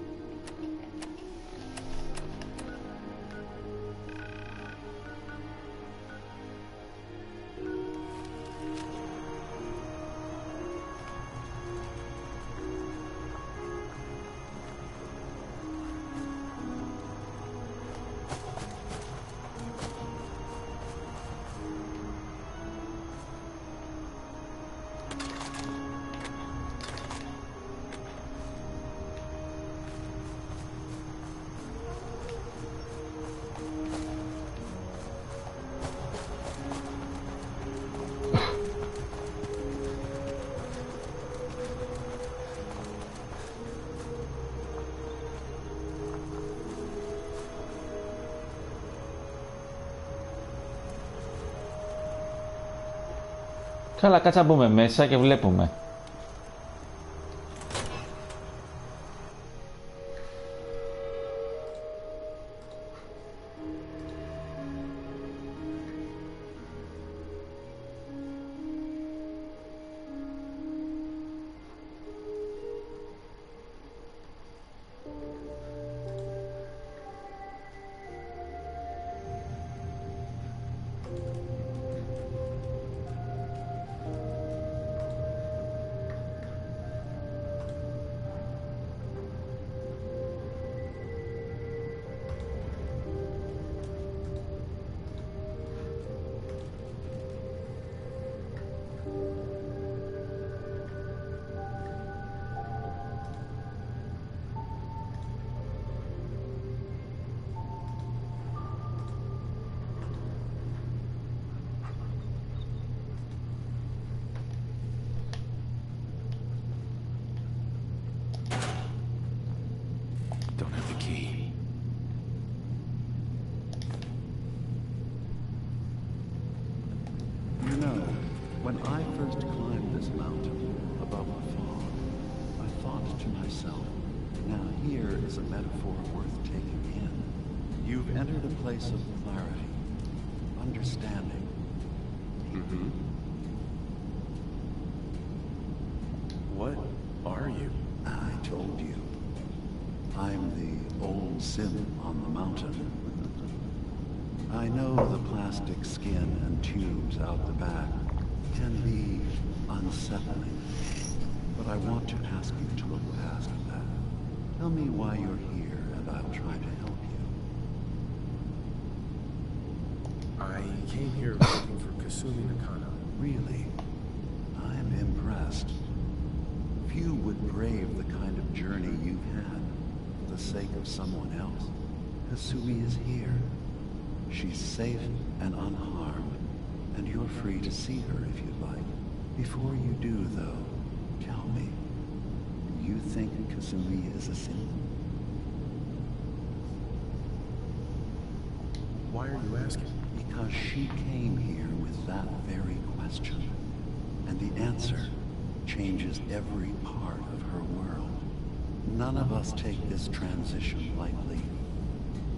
Speaker 1: Καλά, κάτσα μπούμε μέσα και βλέπουμε.
Speaker 4: Don't have the key.
Speaker 13: You know, when I first climbed this mountain above the fog, I thought to myself, now here is a metaphor worth taking in. You've entered a place of clarity, understanding.
Speaker 4: Mm-hmm. What are you?
Speaker 13: I told you. I'm the old synth on the mountain. I know the plastic skin and tubes out the back can be unsettling, but I want to ask you to look past that. Tell me why you're here, and I'll try to help you.
Speaker 4: I came here looking for Kasumi Nakano.
Speaker 13: Really? I'm impressed. Few would brave the kind of journey you've had for the sake of someone else. Kasumi is here. She's safe and unharmed, and you're free to see her if you'd like. Before you do, though, tell me, do you think Kasumi is a sin?
Speaker 4: Why are you asking?
Speaker 13: Because she came here with that very question, and the answer changes every part of her world. None of us take this transition lightly.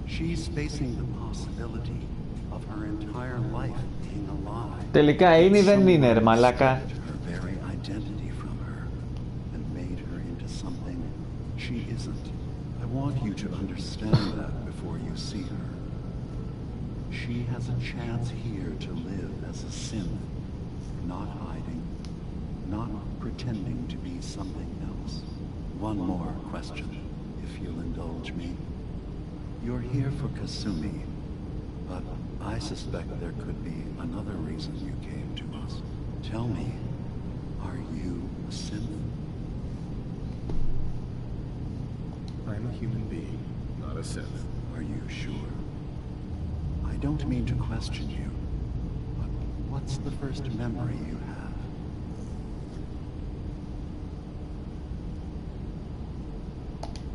Speaker 13: She's facing the possibility of her entire life being alive.
Speaker 1: Τελικά είναι ή δεν είναι, ρε μαλάκα.
Speaker 13: Her very identity from her and made her into something she isn't. I want you to understand that before you see her. She has a chance here to live as a synth, not hiding, not pretending to be something else. One more question, if you'll indulge me. You're here for Kasumi, but I suspect there could be another reason you came to us. Tell me, are you a synth?
Speaker 4: I'm a human being, not a synth.
Speaker 13: Are you sure? I don't mean to question you, but what's the first memory you have?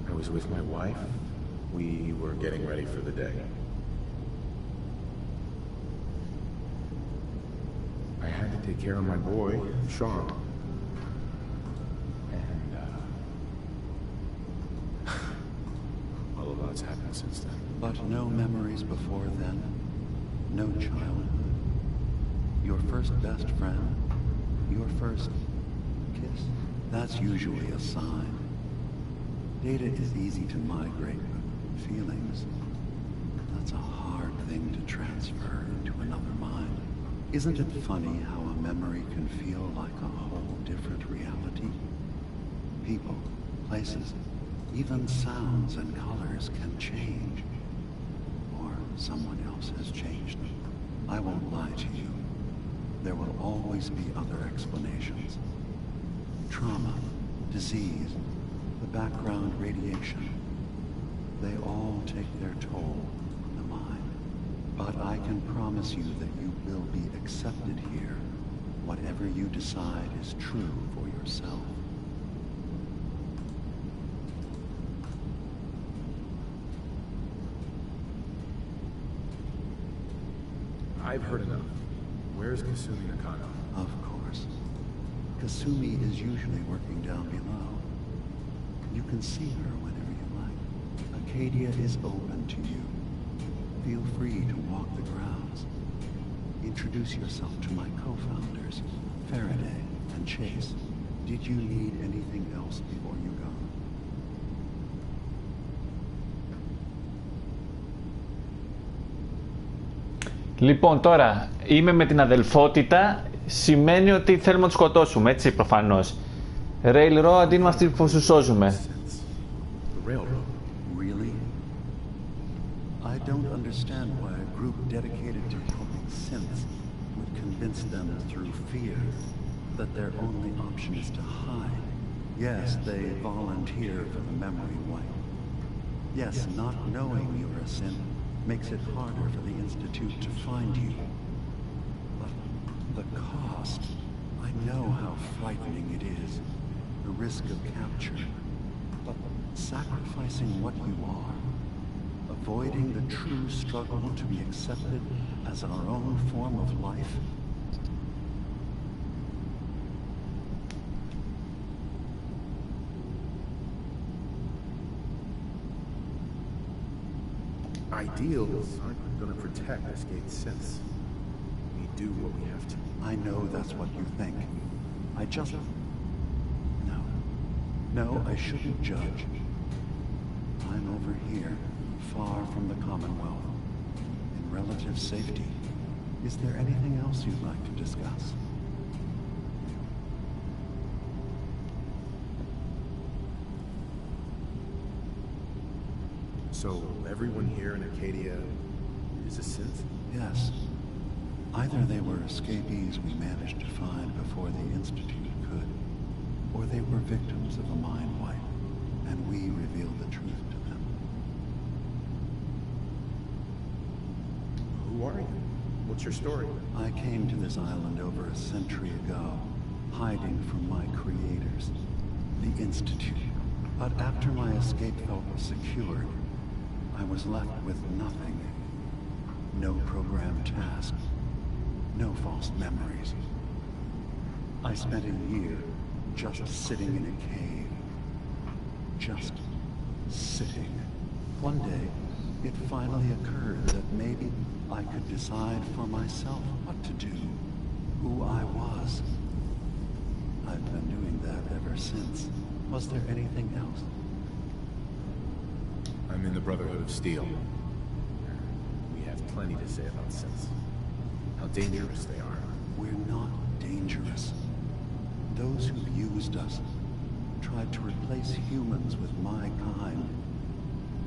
Speaker 4: I was with my wife. We were getting ready for the day. I had to take care of my boy, Sean. And, a lot's happened since then.
Speaker 13: But no memories before then? No childhood? Your first best friend? Your first kiss? That's usually a sign. Data is easy to migrate, but feelings, that's a hard thing to transfer into another mind. Isn't it funny how a memory can feel like a whole different reality? People, places, even sounds and colors can change. Or someone else has changed them. I won't lie to you. There will always be other explanations. Trauma, disease, the background radiation. They all take their toll on the mind. But I can promise you that you will be accepted here. Whatever you decide is true for yourself.
Speaker 4: I've heard enough. Where's Kasumi Nakano?
Speaker 13: Of course. Kasumi is usually working down below. You can see her whenever you like. Acadia is open to you. Feel free to walk the grounds. Introduce yourself to my co-founders, Faraday and Chase. Did you need anything else before you go?
Speaker 1: Λοιπόν, τώρα είμαι με την αδελφότητα, σημαίνει ότι θέλουμε να τους σκοτώσουμε, έτσι προφανώς. Railroad είναι αυτοί που σου σώζουμε.
Speaker 13: Really? I don't understand why a group dedicated to helping synths would convince them through fear that their only option is to hide. Yes, they volunteer for the memory wipe. Yes, not knowing you're a synth makes it harder for the Institute to find you. But the cost, I know how frightening it is. The risk of capture. But sacrificing what you are, avoiding the true struggle to be accepted as our own form of life.
Speaker 4: Ideals aren't going to protect escaped synths. We do what we have to.
Speaker 13: I know that's what you think. I just... No, I shouldn't judge. I'm over here, far from the Commonwealth, in relative safety. Is there anything else you'd like to discuss?
Speaker 4: So, everyone here in Acadia is a synth?
Speaker 13: Yes. Either they were escapees we managed to find before the Institute could, or they were victims of a mind wipe, and we revealed the truth to them.
Speaker 4: Who are you? What's your story?
Speaker 13: I came to this island over a century ago, hiding from my creators, the Institute. But after my escape felt secured, I was left with nothing. No program task. No false memories. I spent a year just sitting in a cave. Just sitting. One day, it finally occurred that maybe I could decide for myself what to do, who I was. I've been doing that ever since. Was there anything else?
Speaker 4: I'm in the Brotherhood of Steel. We have plenty to say about synths. How dangerous they are.
Speaker 13: We're not dangerous. Those who've used us, tried to replace humans with my kind,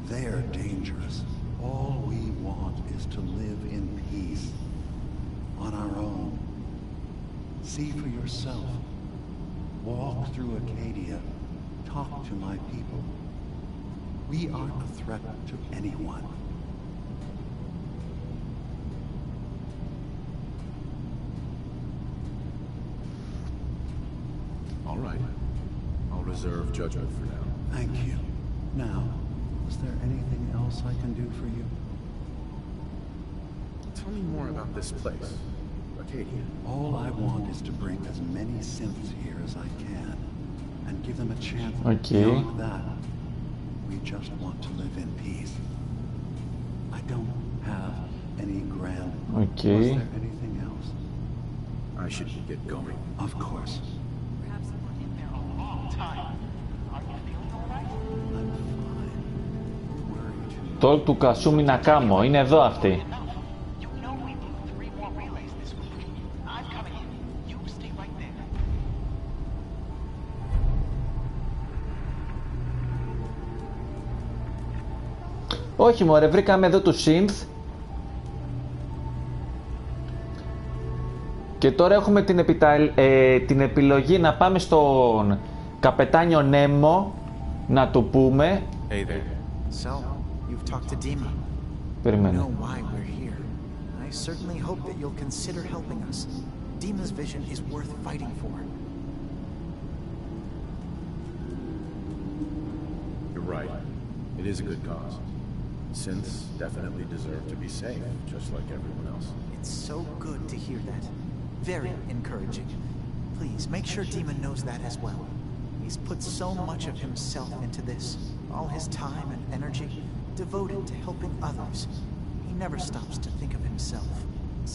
Speaker 13: they're dangerous. All we want is to live in peace, on our own. See for yourself. Walk through Acadia. Talk to my people. We aren't a threat to anyone.
Speaker 4: All right. I'll reserve judgment for now.
Speaker 13: Thank you. Now, is there anything else I can do for you?
Speaker 4: Tell me more about this place, Acadia.
Speaker 13: All I want is to bring as many synths here as I can, and give them a chance.
Speaker 1: Okay.
Speaker 13: Beyond that, we just want to live in peace. I don't have any grand...
Speaker 1: Okay.
Speaker 13: Was there anything else?
Speaker 4: I should get going.
Speaker 13: Of course.
Speaker 14: Perhaps you were in there a long time. Are you feeling all right?
Speaker 13: I'm fine. Worried.
Speaker 1: Το του Κασούμι Νακάμο, είναι εδώ αυτή.
Speaker 14: You know we blew 3 more relays this week. I'm coming in. You stay right there.
Speaker 1: Όχι μωρέ, βρήκαμε εδώ του synth. Και τώρα έχουμε την επιλογή να πάμε στον καπετάνιο Νέμο να του πούμε.
Speaker 15: Hey there. So, you've talked to Dima.
Speaker 1: Περίμενε.
Speaker 15: You know why we're here. I certainly hope that you'll consider helping us. Dima's vision is worth fighting for.
Speaker 4: You're right. It is a good cause. Synths definitely deserve to be safe, just like everyone else.
Speaker 15: It's so good to hear that. Very encouraging. Please, make sure Dima knows that as well. He's put so much of himself into this. All his time and energy devoted to helping others. He never stops to think of himself.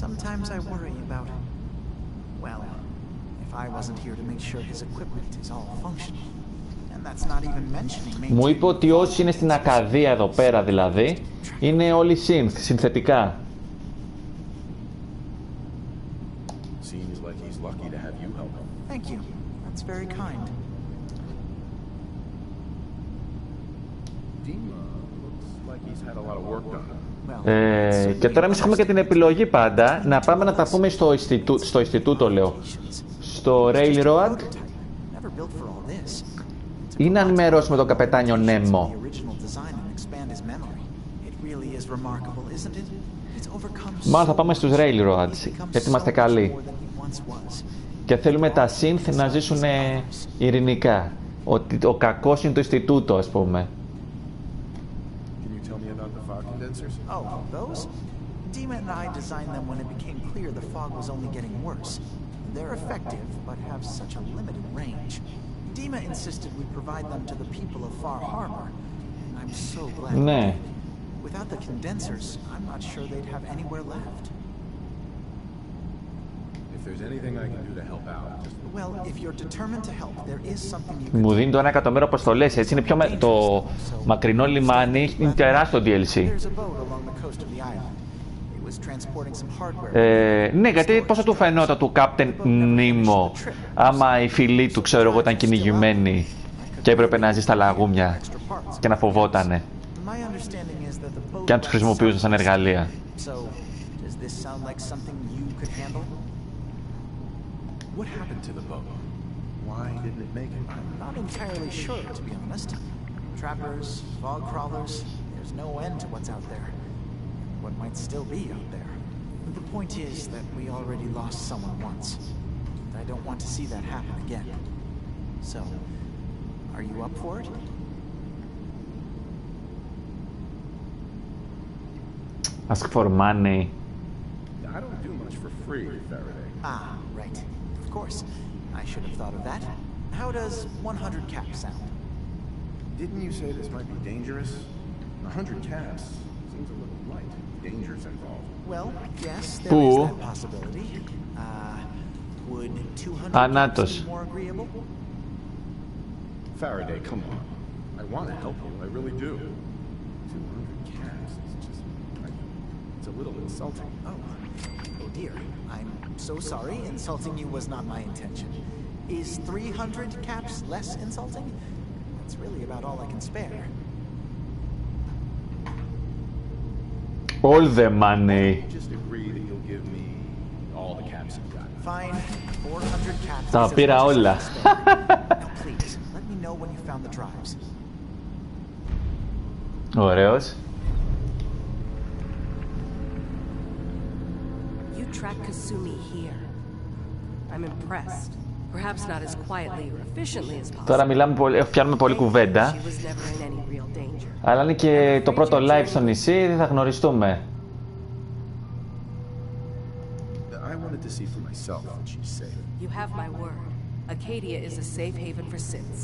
Speaker 15: Sometimes I worry about... well, if I wasn't here to make sure his equipment is all functional. And that's not even mentioning...
Speaker 1: Μου είπε ότι όσοι είναι στην Ακαδία εδώ πέρα δηλαδή, είναι όλοι synth, συνθετικά.
Speaker 4: Seems like he's lucky to have you help him.
Speaker 15: Thank you. That's very kind.
Speaker 4: Dima looks like he's had a lot of work done.
Speaker 1: Και τώρα εμείς έχουμε και την επιλογή πάντα να πάμε να τα πούμε στο Ινστιτούτο, λέω. Στο Railroad ή να ενημερώσουμε τον καπετάνιο Νέμο. Μάλλον θα πάμε στους Railroads, γιατί είμαστε καλοί. Και θέλουμε τα Synth να ζήσουν ειρηνικά. Ότι ο κακός είναι το Ινστιτούτο, ας πούμε.
Speaker 15: Oh, those? Dima and I designed them when it became clear the fog was only getting worse. They're effective, but have such a limited range. Dima insisted we provide them to the people of Far Harbor, and I'm so glad.
Speaker 1: Ναι.
Speaker 15: Without the condensers, I'm not sure they'd have anywhere left.
Speaker 4: If there's anything I can do to help out, just...
Speaker 15: Well, if you're determined to help, there is something you can...
Speaker 1: Μου δίνει το 1 εκατομμύριο αποστολές, έτσι είναι πιο το μακρινό λιμάνι, είναι τεράστιο DLC. Ναι, γιατί πώς θα του φαινόταν του Captain Nemo άμα η φίλη του, ξέρω εγώ, ήταν κυνηγημένη και έπρεπε να ζει στα λαγούμια και να φοβότανε και να τους χρησιμοποιούσαν σαν εργαλεία.
Speaker 4: What happened to the boat? Why didn't it make it?
Speaker 15: I'm not entirely sure, to be honest. Trappers, fog crawlers, there's no end to what's out there. What might still be out there. The point is that we already lost someone once. And I don't want to see that happen again. So, are you up for it?
Speaker 1: Ask for money.
Speaker 4: I don't do much for free, Faraday.
Speaker 15: Ah, right. Of course. I should have thought of that. How does 100 caps sound?
Speaker 4: Didn't you say this might be dangerous? 100 caps seems a little light. Dangers involved.
Speaker 15: Well, yes, there is that possibility. Would 200 caps be more agreeable?
Speaker 4: Faraday, come on. I want to help you. I really do. 200 caps is just... it's a little insulting.
Speaker 15: Oh dear. I'm so sorry. Insulting you was not my intention. Is 300 caps less insulting? That's really about all I can spare.
Speaker 1: All the money.
Speaker 4: Just agree that you'll give me all the caps you've got.
Speaker 15: Fine. 400 caps.
Speaker 1: Τα πήρα όλα.
Speaker 15: Please, let me know when you found the drives.
Speaker 1: Ωραίος.
Speaker 16: You track Kasumi here. I'm impressed. Perhaps not as quietly or efficiently as possible.
Speaker 1: Τώρα μιλάμε πολύ, πιάνουμε πολύ κουβέντα. Αλλά είναι και το πρώτο live στο νησί, δεν θα γνωριστούμε.
Speaker 4: I wanted to see for myself what she's saying.
Speaker 16: You have my word. Acadia is a safe haven for synths.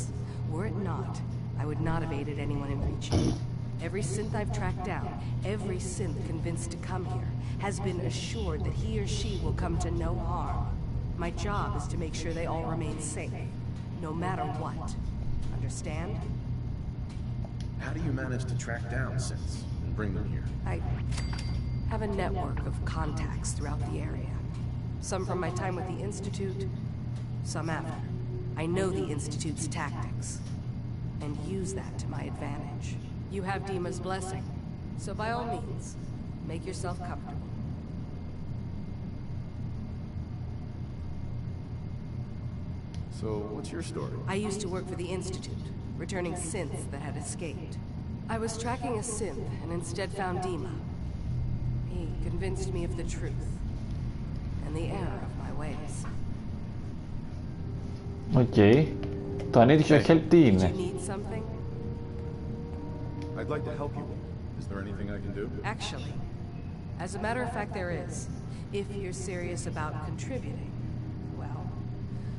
Speaker 16: Were it not, I would not have aided anyone in reaching it. Every synth I've tracked down, every synth convinced to come here, has been assured that he or she will come to no harm. My job is to make sure they all remain safe, no matter what. Understand?
Speaker 4: How do you manage to track down synths and bring them here?
Speaker 16: I have a network of contacts throughout the area. Some from my time with the Institute, some after. I know the Institute's tactics, and use that to my advantage. You have Dima's blessing, so by all means, make yourself comfortable.
Speaker 4: So, what's your story?
Speaker 16: I used to work for the Institute, returning synths that had escaped. I was tracking a synth and instead found Dima. He convinced me of the truth and the error of my ways.
Speaker 1: Okay. Το I need your help τι είναι?
Speaker 16: Do you need something?
Speaker 4: I'd like to help you. Is there anything I can do?
Speaker 16: Actually, as a matter of fact, there is. If you're serious about contributing, well,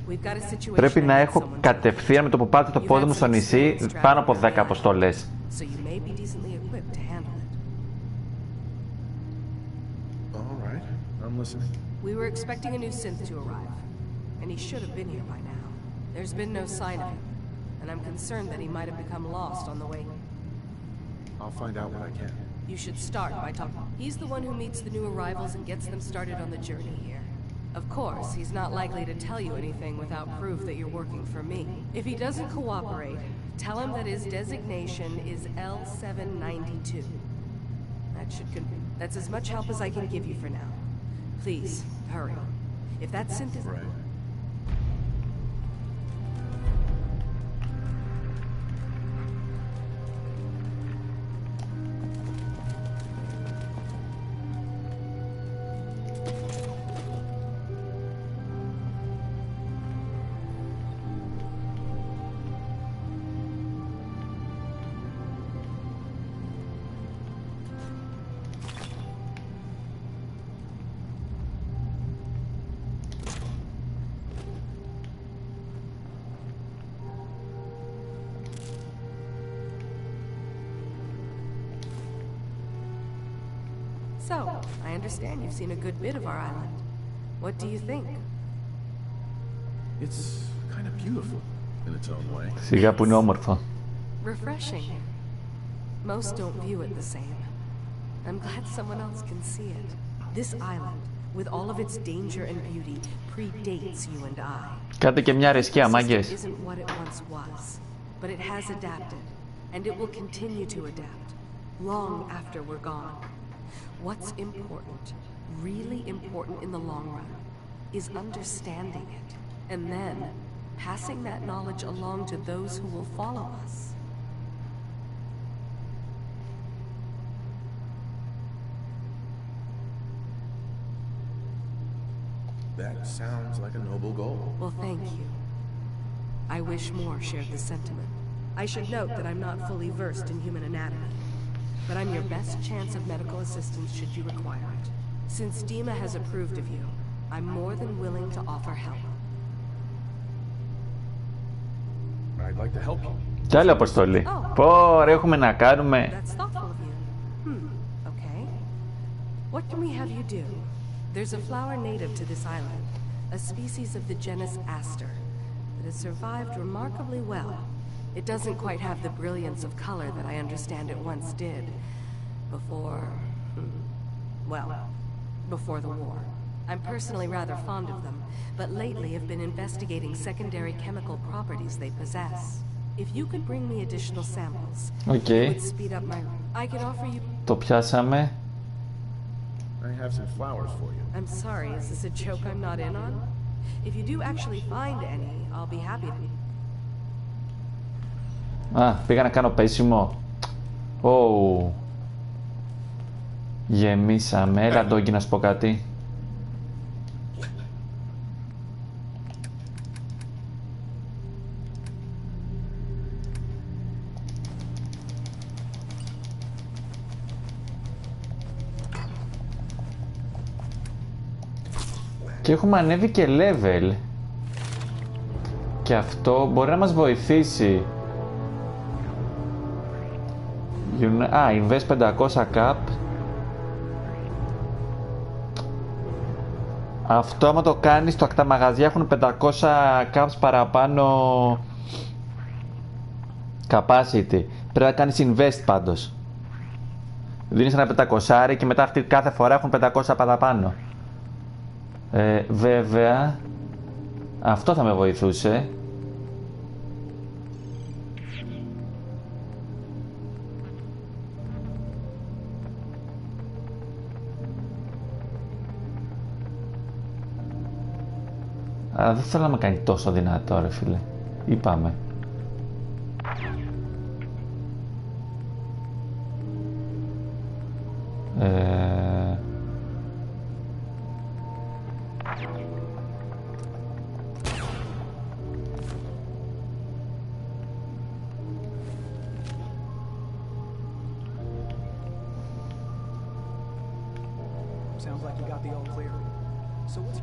Speaker 16: we've got a situation.
Speaker 1: Πρέπει να έχω κατευθείαν με το που πάτε το πόδι μου στο νησί πάνω από 10 αποστολές.
Speaker 16: So you may be decently equipped to handle it.
Speaker 4: All right, I'm listening.
Speaker 16: We were expecting a new synth to arrive, and he should have been here by now. There's been no sign of him, and I'm concerned that he might have become lost on the way.
Speaker 4: I'll find out what I can.
Speaker 16: You should start by talking. He's the one who meets the new arrivals and gets them started on the journey here. Of course, he's not likely to tell you anything without proof that you're working for me. If he doesn't cooperate, tell him that his designation is L792. That's as much help as I can give you for now. Please, hurry. If that synth is...
Speaker 4: Right.
Speaker 16: So, I understand you've seen a good bit of our island. What do you think?
Speaker 4: It's kind of beautiful in its own way.
Speaker 1: Σιγά που είναι όμορφο.
Speaker 16: Refreshing. Most don't view it the same. I'm glad someone else can see it. This island, with all of its danger and beauty, predates you and I.
Speaker 1: Κάντε και μια ρεσκιά, μάγκες.
Speaker 16: It isn't what it once was, but it has adapted, and it will continue to adapt, long after we're gone. What's important, really important in the long run, is understanding it, and then passing that knowledge along to those who will follow us.
Speaker 4: That sounds like a noble goal.
Speaker 16: Well, thank you. I wish more shared the sentiment. I should note that I'm not fully versed in human anatomy, but I'm your best chance of medical assistance should you require it. Since Dima has approved of you, I'm more than willing to offer help.
Speaker 4: I'd like to help you.
Speaker 1: Κι άλλη αποστολή. Πω, ρε, έχουμε να κάνουμε.
Speaker 16: That's thoughtful of you. Okay. What can we have you do? There's a flower native to this island, a species of the genus Aster, that has survived remarkably well. It doesn't quite have the brilliance of color that I understand it once did. Before the war. I'm personally rather fond of them, but lately have been investigating secondary chemical properties they possess. If you could bring me additional samples, it would speed up my... I could offer you...
Speaker 1: Το πιάσαμε.
Speaker 4: I have some flowers for you.
Speaker 16: I'm sorry, is this a joke I'm not in on? If you do actually find any, I'll be happy to...
Speaker 1: Α, πήγα να κάνω πέσιμο. Ω. Γεμίσαμε. Έλα, Ντόγκι, να σου πω κάτι. Και έχουμε ανέβει και level. Και αυτό μπορεί να μας βοηθήσει. Invest 500 cap. Αυτό άμα το κάνεις, τα μαγαζιά έχουν 500 caps παραπάνω capacity. Πρέπει να κάνεις invest πάντως. Δίνεις ένα 500 και μετά αυτοί κάθε φορά έχουν 500 παραπάνω. Βέβαια, αυτό θα με βοηθούσε. Αλλά δεν θέλω να με κάνει τόσο δυνατό, ρε φίλε. Είπαμε.
Speaker 17: Sounds like you got the all clear. So what's...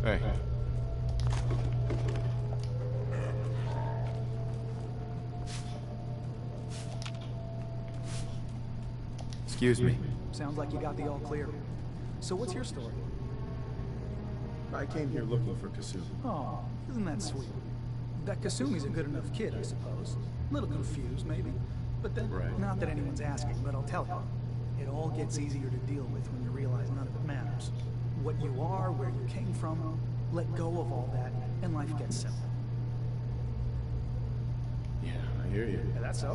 Speaker 4: Hey. Excuse me.
Speaker 17: Sounds like you got the all clear. So what's your story?
Speaker 4: I came here looking for Kasumi.
Speaker 17: Oh, isn't that sweet? That Kasumi's a good enough kid, I suppose. A little confused, maybe. But then, not that anyone's asking, but I'll tell you. It all gets easier to deal with when you realize none of it matters. what you are, where you came from. Let go of all that, and life gets simple.
Speaker 4: Yeah, I hear you.
Speaker 17: Yeah, that's so?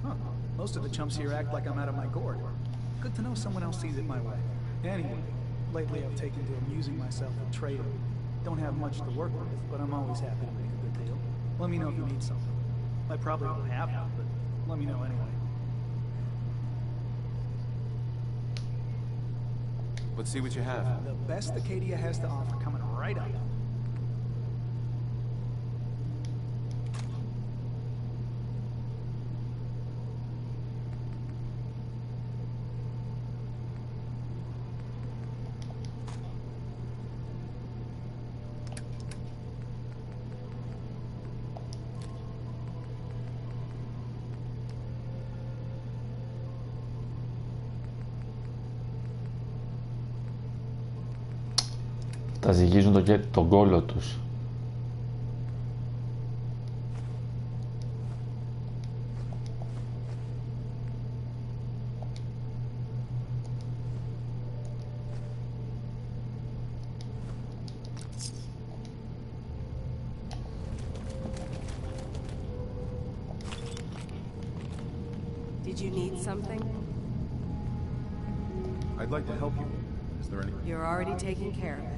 Speaker 17: Huh. Most of the chumps here act like I'm out of my gourd. Good to know someone else sees it my way. Anyway, lately I've taken to amusing myself with trading. Don't have much to work with, but I'm always happy to make a good deal. Let me know if you need something. I probably won't have it, but let me know anyway.
Speaker 12: Let's see what you have.
Speaker 17: The best Acadia has to offer coming right up.
Speaker 1: Τα ζυγίζουν τον κόλο τους.
Speaker 16: Did you need something?
Speaker 4: I'd like to help you. Is there any...
Speaker 16: You're already taking care of it.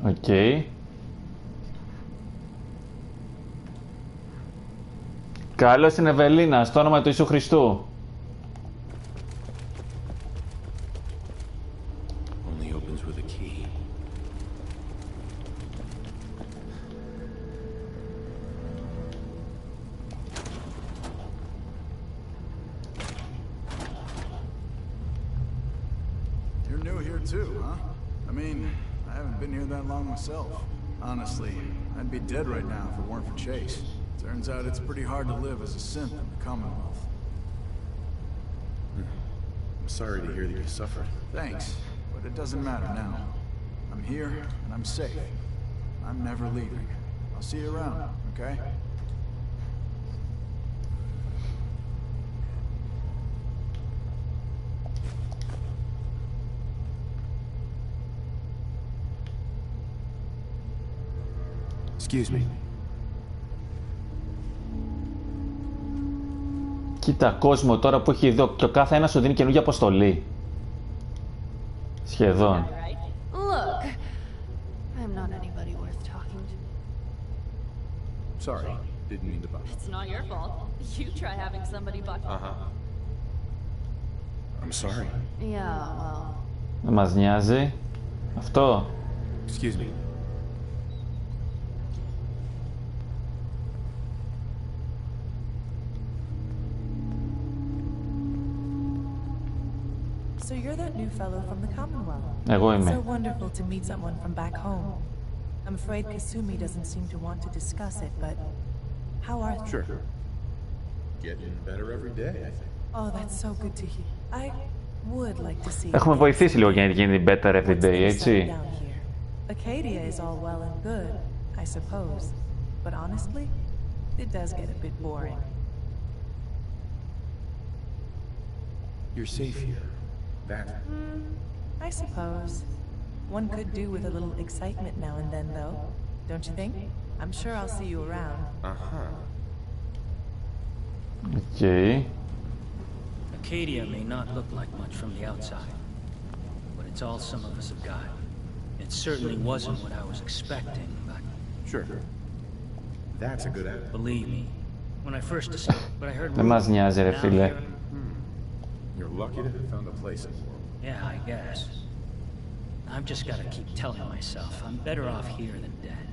Speaker 1: Οκ. Καλώς την Ευελίνα, στο όνομα του Ιησού Χριστού.
Speaker 4: Only opens with a key.
Speaker 11: You're new here too, huh? I mean, I haven't been here that long myself. Honestly, I'd be dead right now if it weren't for Chase. Turns out it's pretty hard to live as a synth in the Commonwealth.
Speaker 4: I'm sorry to hear that you suffered.
Speaker 11: Thanks, but it doesn't matter now. I'm here, and I'm safe. I'm never leaving. I'll see you around, okay?
Speaker 4: Excuse me.
Speaker 1: Κοίτα κόσμο τώρα που έχει εδώ και ο κάθε ένας σου δίνει καινούργια αποστολή. Σχεδόν.
Speaker 9: Look, I'm not anybody worth talking to.
Speaker 4: Sorry, didn't mean to bother.
Speaker 9: It's not your fault. You try having somebody butt.
Speaker 4: I'm sorry.
Speaker 9: Yeah, well.
Speaker 1: Δεν μας νοιάζει. Αυτό.
Speaker 4: Excuse me.
Speaker 5: So you're that new fellow from the Commonwealth.
Speaker 1: Εγώ είμαι.
Speaker 5: So wonderful to meet someone from back home. I'm afraid Kasumi doesn't seem to want to discuss it, but how are things?
Speaker 4: Sure. Getting better every day, I think.
Speaker 5: Oh, that's so good to hear. I would like to see.
Speaker 1: Έχουμε βοηθήσει λίγο για να γίνει better every day, έτσι.
Speaker 5: Acadia is all well and good, I suppose, but honestly, it does get a bit boring.
Speaker 4: You're safe here. That.
Speaker 5: I suppose. One could do with a little excitement now and then, though. Don't you think? I'm sure I'll see you around.
Speaker 1: Okay.
Speaker 14: Acadia may not look like much from the outside, but it's all some of us have got. It certainly wasn't what I was expecting, but...
Speaker 4: Sure. That's a good attitude.
Speaker 14: Believe me, when I first decided, but I heard...
Speaker 1: Δεν μας νοιάζει ρε φίλε.
Speaker 4: You're lucky to have found a place in the world.
Speaker 14: Yeah, I guess. I've just got to keep telling myself I'm better off here than dead.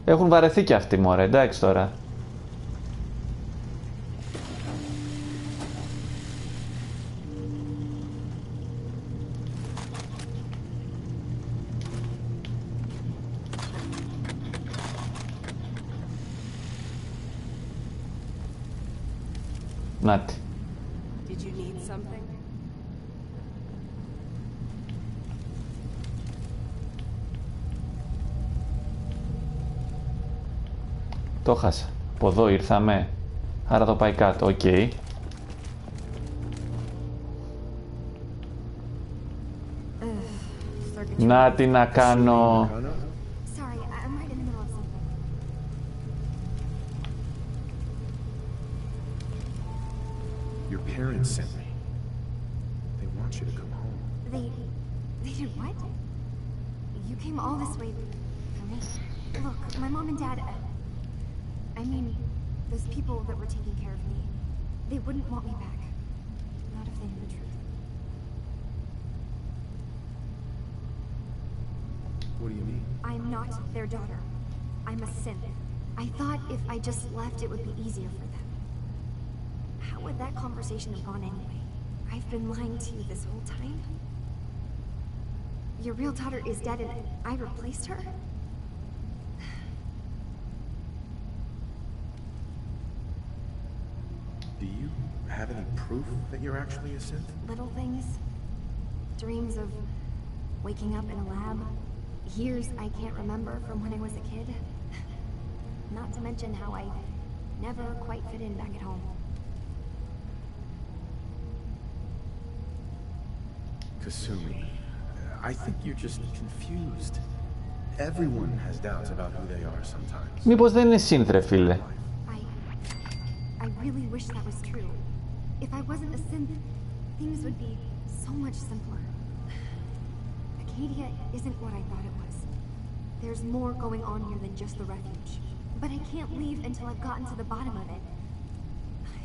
Speaker 1: Έχουν βαρεθεί κι αυτοί μωρέ, εντάξει τώρα. Νάτι.
Speaker 16: Did you need something?
Speaker 1: Το χάσα. Από εδώ ήρθαμε. Άρα το πάει κάτω. Οκ. Να τι να κάνω.
Speaker 2: Sorry, I'm right in the middle of something.
Speaker 4: Your parents sent me. They want you to come home.
Speaker 2: They did what? You came all this way for me. Look, my mom and dad, I mean, those people that were taking care of me, they wouldn't want me back. Not if they knew the truth.
Speaker 4: What do you mean?
Speaker 2: I'm not their daughter. I'm a synth. I thought if I just left, it would be easier for them. How would that conversation have gone anyway? I've been lying to you this whole time? Your real daughter is dead and I replaced her?
Speaker 4: Do you have any proof that you're actually a synth?
Speaker 2: Little things. Dreams of waking up in a lab. Years I can't remember from when I was a kid. Not to mention how I never quite fit in back at home.
Speaker 4: Kasumi, I think you're just confused. Everyone has doubts about who they are sometimes.
Speaker 1: Μήπως δεν είναι synth, ρε φίλε.
Speaker 2: I really wish that was true. If I wasn't a synth, things would be so much simpler. Acadia isn't what I thought it was. There's more going on here than just the refuge. But I can't leave until I've gotten to the bottom of it.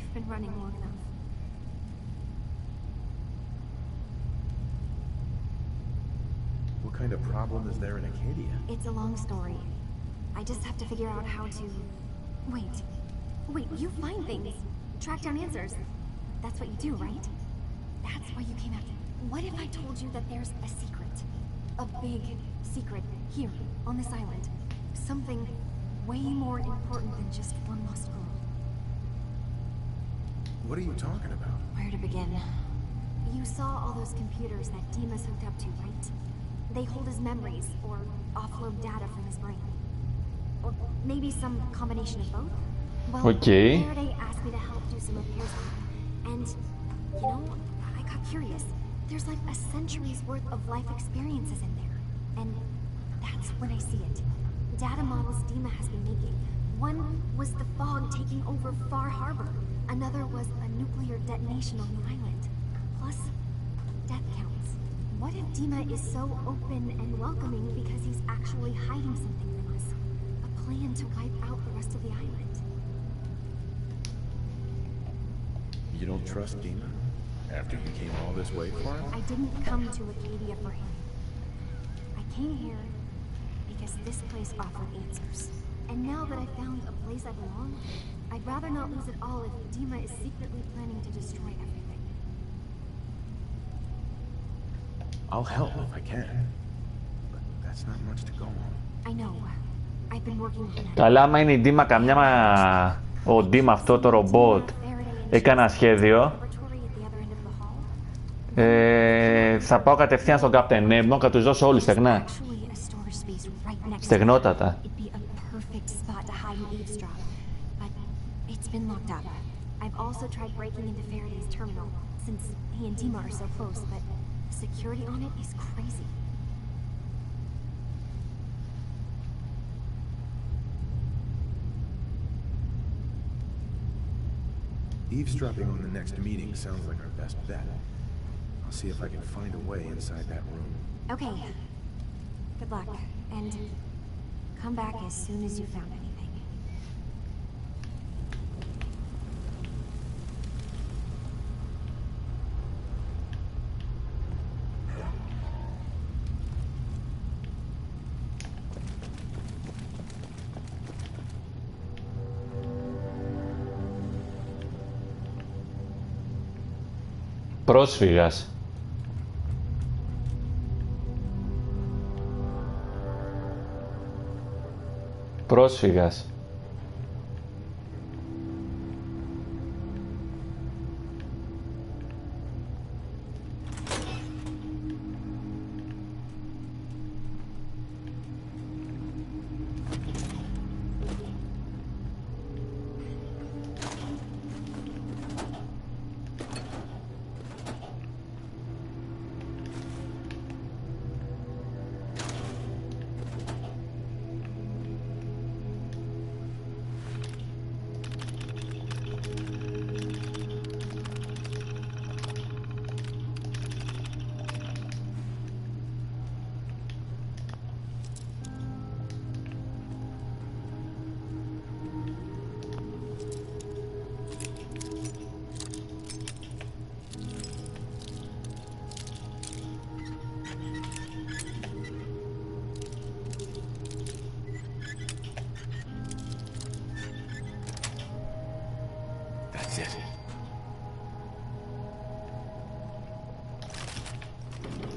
Speaker 2: I've been running long enough.
Speaker 4: What kind of problem is there in Acadia?
Speaker 2: It's a long story. I just have to figure out how to... Wait, you find things. Track down answers. That's what you do, right? That's why you came after me. What if I told you that there's a secret? A big secret here, on this island. Something way more important than just one lost girl.
Speaker 4: What are you talking about?
Speaker 2: Where to begin? You saw all those computers that Dima's hooked up to, right? They hold his memories, or offload data from his brain. Or maybe some combination of both? Well,
Speaker 1: Okay.
Speaker 2: Faraday asked me to help do some repairs on them. And, you know, I got curious. There's like a century's worth of life experiences in there. And that's when I see it. Data models Dima has been making. One was the fog taking over Far Harbor. Another was a nuclear detonation on the island. Plus, death counts. What if Dima is so open and welcoming because he's actually hiding something from us? A plan to wipe out the rest of the island.
Speaker 4: You don't trust Dima? After you came all this way for him?
Speaker 2: I didn't come to Acadia for him. I came here because this place offered answers. And now that I found a place I belong, I'd rather not lose it all if Dima is secretly planning to destroy everything.
Speaker 4: I'll help if I can. But that's not much to go on.
Speaker 2: I know. I've been working on it.
Speaker 1: Καλά, άμα είναι η Dima καμιά ο Dima αυτό το ρομπότ έκανε ένα σχέδιο, θα πάω κατευθείαν στον Captain Nemo και τους δώσω όλους στεγνά. Στεγνότατα.
Speaker 2: I've also tried breaking into Faraday's terminal, since he and Dima are so close, but the security on it is crazy.
Speaker 4: Eavesdropping on the next meeting sounds like our best bet. I'll see if I can find a way inside that room.
Speaker 2: Okay. Good luck, and come back as soon as you found anything.
Speaker 1: Πρόσφυγας. Πρόσφυγας.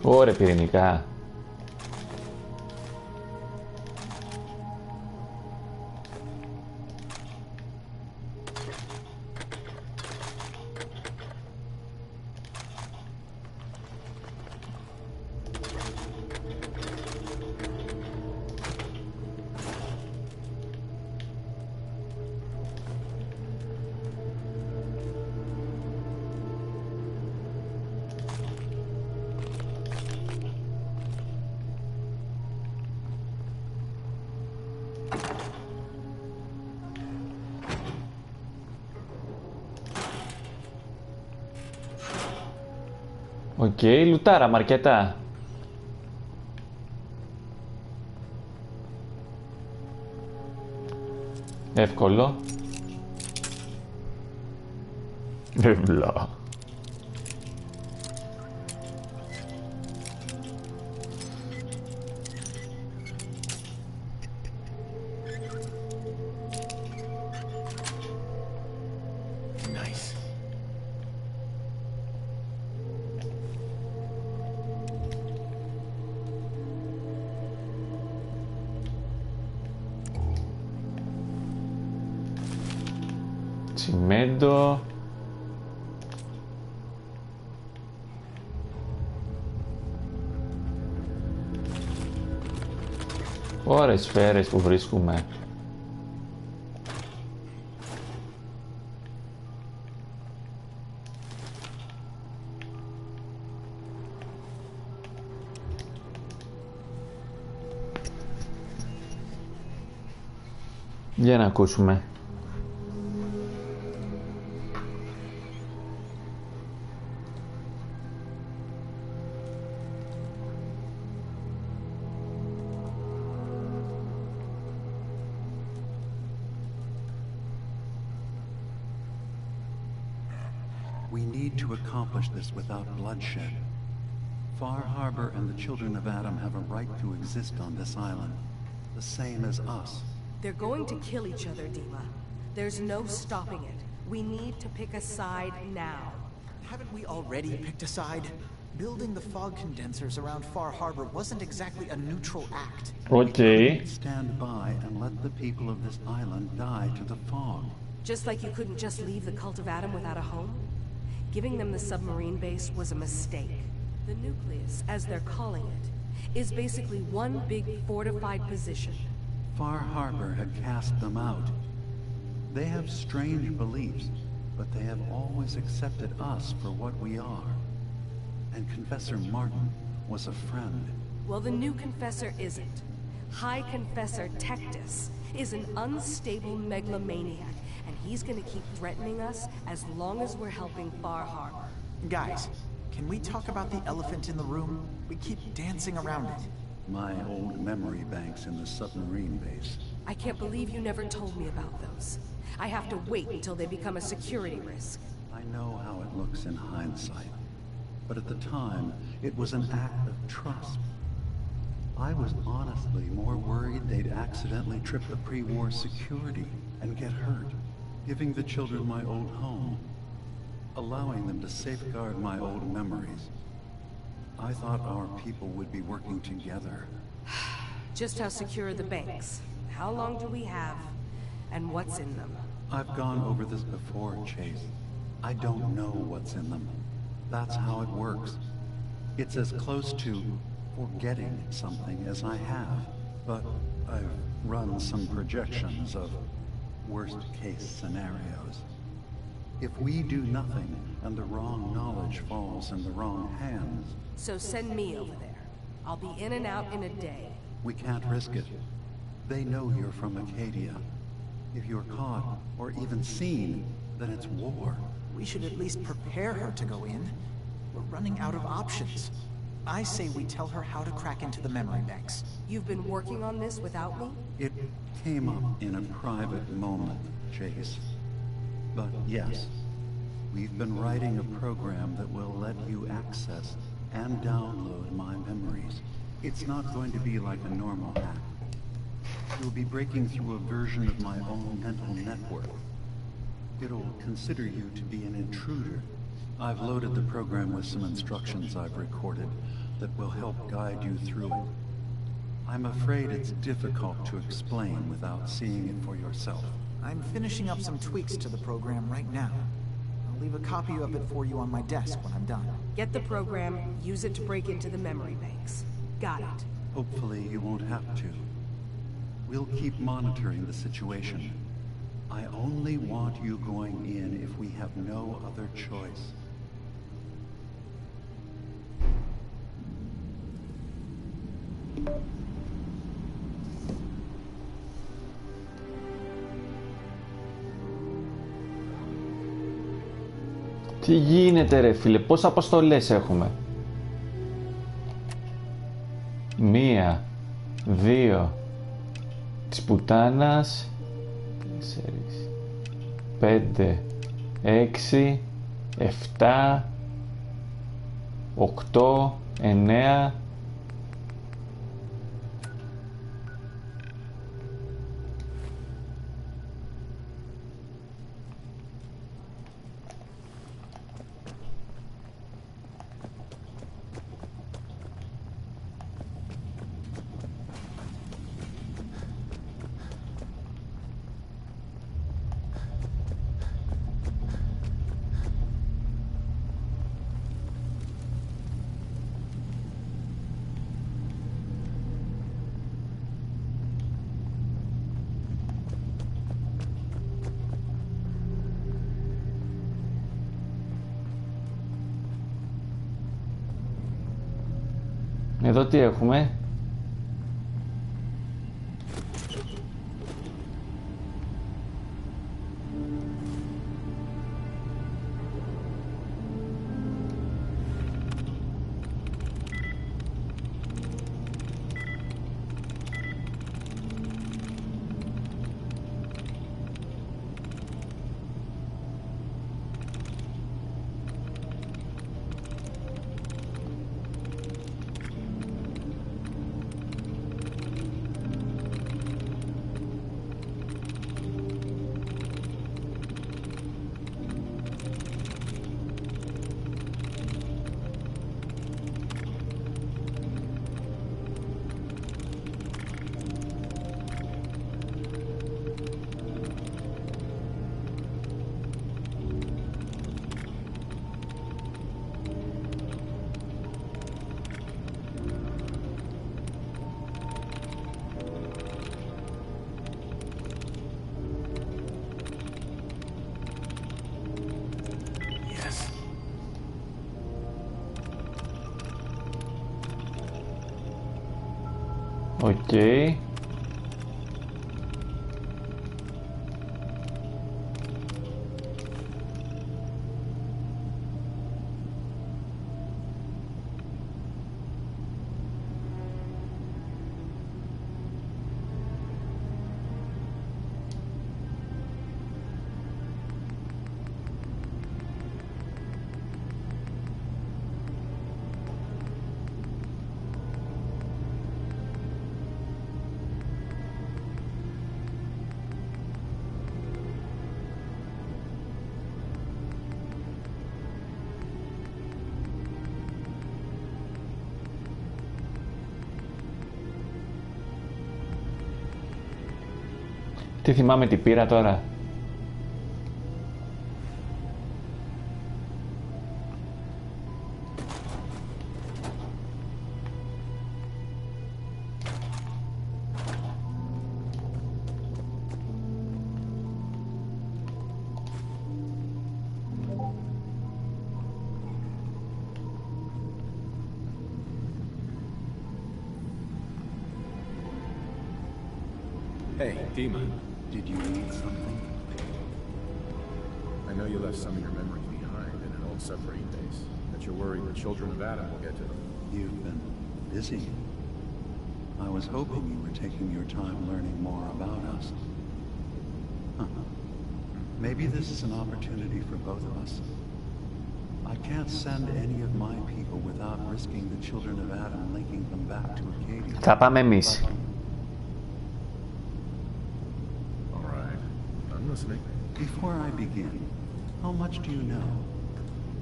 Speaker 1: Ωραία πυρηνικά. Οκ, λουτάραμε αρκετά. Εύκολο. Ευλά. Τσιμέντο. Ωραίες σφαίρες που βρίσκουμε. Για να ακούσουμε.
Speaker 13: We need to accomplish this without bloodshed. Far Harbor and the children of Adam have a right to exist on this island, the same as us.
Speaker 16: They're going to kill each other, Dima. There's no stopping it. We need to pick a side now.
Speaker 15: Haven't we already picked a side? Building the fog condensers around Far Harbor wasn't exactly a neutral act.
Speaker 1: Okay.
Speaker 13: We couldn't stand by and let the people of this island die to the fog.
Speaker 16: Just like you couldn't just leave the cult of Adam without a home? Giving them the submarine base was a mistake. The nucleus, as they're calling it, is basically one big fortified position.
Speaker 13: Far Harbor had cast them out. They have strange beliefs, but they have always accepted us for what we are. And Confessor Martin was a friend.
Speaker 16: Well, the new Confessor isn't. High Confessor Tectus is an unstable megalomaniac, and he's gonna keep threatening us as long as we're helping Far Harbor.
Speaker 15: Guys, can we talk about the elephant in the room? We keep dancing around it.
Speaker 13: My old memory banks in the submarine base.
Speaker 16: I can't believe you never told me about those. I have to wait until they become a security risk.
Speaker 13: I know how it looks in hindsight, but at the time, it was an act of trust. I was honestly more worried they'd accidentally trip the pre-war security and get hurt, giving the children my old home, allowing them to safeguard my old memories. I thought our people would be working together.
Speaker 16: Just how secure are the banks? How long do we have? And what's in them?
Speaker 13: I've gone over this before, Chase. I don't know what's in them. That's how it works. It's as close to forgetting something as I have. But I've run some projections of worst-case scenarios. If we do nothing and the wrong knowledge falls in the wrong hands...
Speaker 16: So send me over there. I'll be in and out in a day.
Speaker 13: We can't risk it. They know you're from Acadia. If you're caught, or even seen, then it's war.
Speaker 15: We should at least prepare her to go in. We're running out of options. I say we tell her how to crack into the memory banks.
Speaker 16: You've been working on this without me?
Speaker 13: It came up in a private moment, Chase. But yes, we've been writing a program that will let you access and download my memories. It's not going to be like a normal hack. You'll be breaking through a version of my own mental network. It'll consider you to be an intruder. I've loaded the program with some instructions I've recorded. that will help guide you through it. I'm afraid it's difficult to explain without seeing it for yourself.
Speaker 15: I'm finishing up some tweaks to the program right now. I'll leave a copy of it for you on my desk when I'm done.
Speaker 16: Get the program, use it to break into the memory banks. Got it.
Speaker 13: Hopefully you won't have to. We'll keep monitoring the situation. I only want you going in if we have no other choice.
Speaker 1: Τι γίνεται ρε φίλε, πόσες αποστολές έχουμε? 1, 2 της πουτάνας, 4, 5, 6, 7, 8, 9. Εδώ τι έχουμε? Οκ. Τι θυμάμαι τι πήρα τώρα.
Speaker 4: Hey, Dima.
Speaker 13: Did you need something?
Speaker 4: I know you left some of your memories behind in an old submarine base. That you're worried the children of Adam will get to them.
Speaker 13: You've been busy. I was hoping you were taking your time learning more about us. Maybe this is an opportunity for both of us. I can't send any of my people without risking the children of Adam linking them back to Acadia.
Speaker 1: Θα πάμε εμείς.
Speaker 13: Before I begin, how much do you know?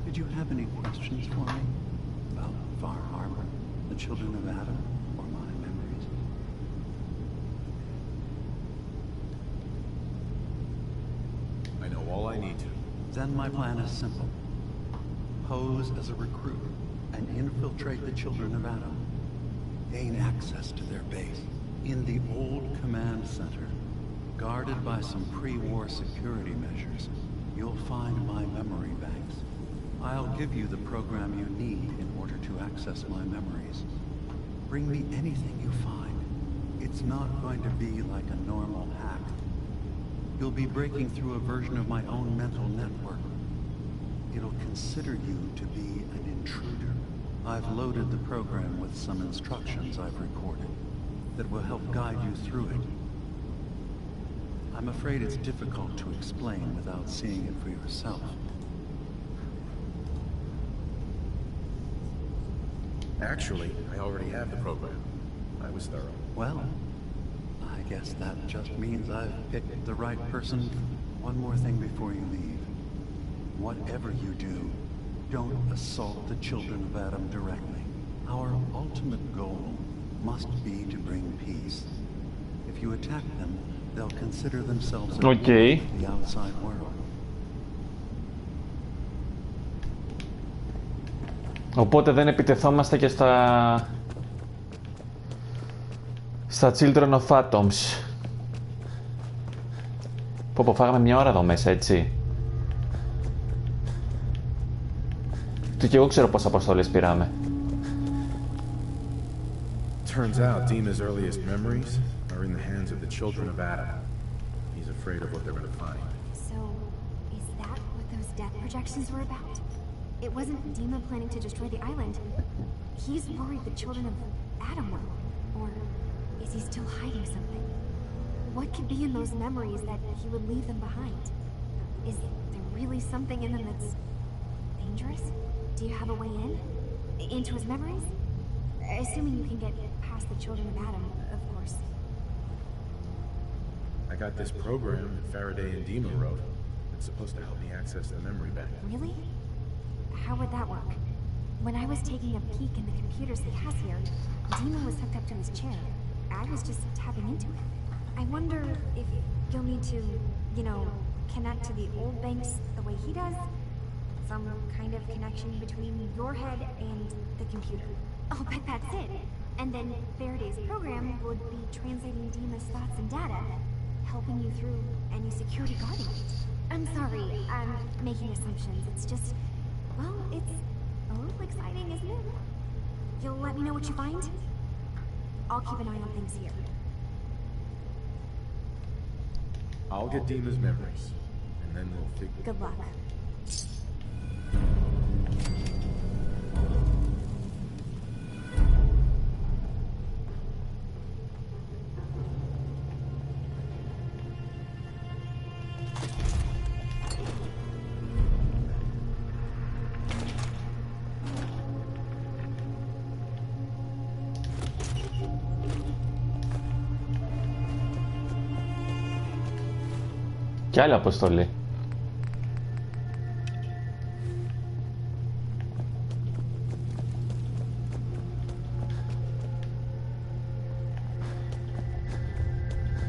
Speaker 13: Did you have any questions for me about Far Harbor? The children of Adam or my memories?
Speaker 4: I know all I need to.
Speaker 13: Then my plan is simple. Pose as a recruit and infiltrate the children of Adam. Gain access to their base in the old command center. Guarded by some pre-war security measures, you'll find my memory banks. I'll give you the program you need in order to access my memories. Bring me anything you find. It's not going to be like a normal hack. You'll be breaking through a version of my own mental network. It'll consider you to be an intruder. I've loaded the program with some instructions I've recorded that will help guide you through it. I'm afraid it's difficult to explain without seeing it for yourself.
Speaker 4: Actually, I already have the program. I was thorough.
Speaker 13: Well, I guess that just means I've picked the right person. One more thing before you leave. Whatever you do, don't assault the children of Adam directly. Our ultimate goal must be to bring peace. If you attack them, they'll consider themselves at war with the outside world.
Speaker 1: Οπότε δεν επιτεθόμαστε και στα Children of Atoms. Που αποφάγαμε μια ώρα εδώ μέσα, έτσι. Και εγώ ξέρω πόσες αποστολές πήραμε.
Speaker 4: Turns out Dima's earliest memories are in the hands of the children of Adam. He's afraid of what they're going to find.
Speaker 2: So, is that what those death projections were about? It wasn't Dima planning to destroy the island. He's worried the children of Adam will. Or is he still hiding something? What could be in those memories that he would leave them behind? Is there really something in them that's dangerous? Do you have a way in? Into his memories? Assuming you can get past the children of Adam, of course.
Speaker 4: I got this program that Faraday and Dima wrote. It's supposed to help me access the memory bank.
Speaker 2: Really? How would that work? When I was taking a peek in the computers he has here, Dima was hooked up to his chair. I was just tapping into it. I wonder if you'll need to, you know, connect to the old banks the way he does? Some kind of connection between your head and the computer. I'll bet that's it. And then Faraday's program would be translating Dima's thoughts and data, helping you through any security guarding it. I'm sorry, I'm making assumptions. It's just, well, it's a little exciting, isn't it? You'll let me know what you find? I'll keep an eye on things here.
Speaker 4: I'll get Dima's memories, and then we'll figure...
Speaker 2: Good luck.
Speaker 1: Κι άλλη αποστολή.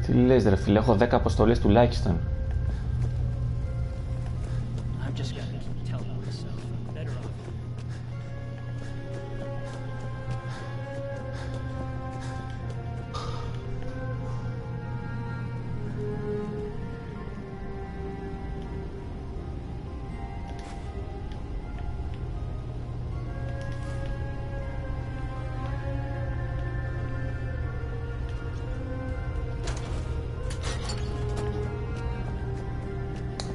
Speaker 1: Τι λες ρε φίλε, έχω 10 αποστολές τουλάχιστον.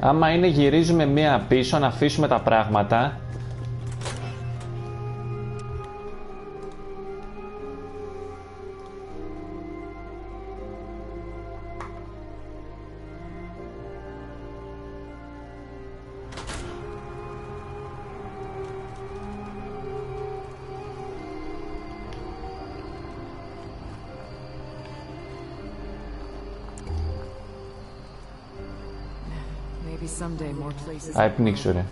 Speaker 1: Άμα είναι γυρίζουμε μία πίσω, να αφήσουμε τα πράγματα.
Speaker 5: Someday more places
Speaker 1: I πνίξου ρε.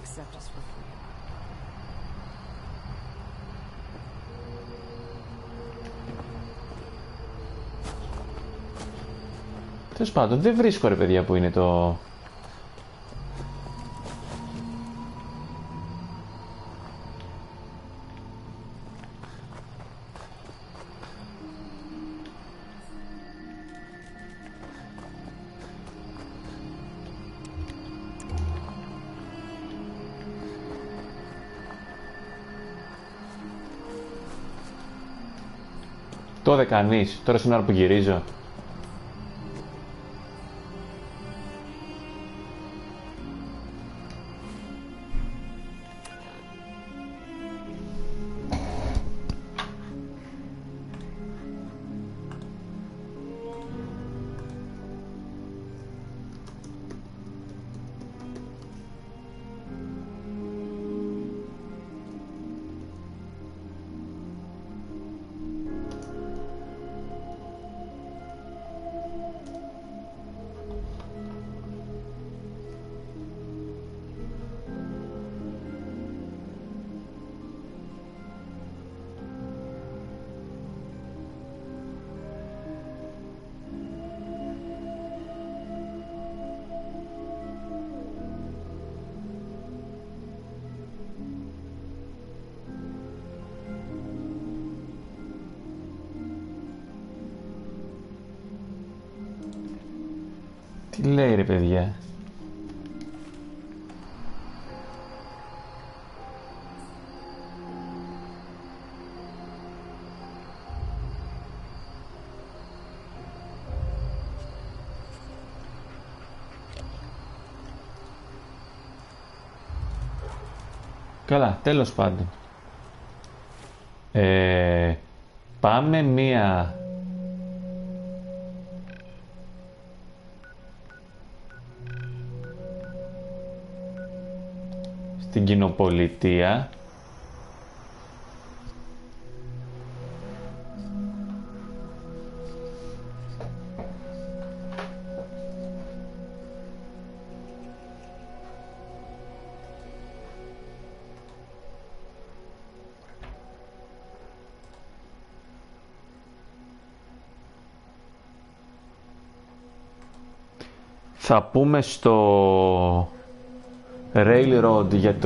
Speaker 1: Τέλος πάντων, δεν βρίσκω ρε παιδιά που είναι το... Το δε κανείς, τώρα στην ώρα που γυρίζω. Τι λέει ρε παιδιά. Καλά, τέλος πάντων. Πάμε μία... στην κοινοπολιτεία. Θα πούμε στο Railroad για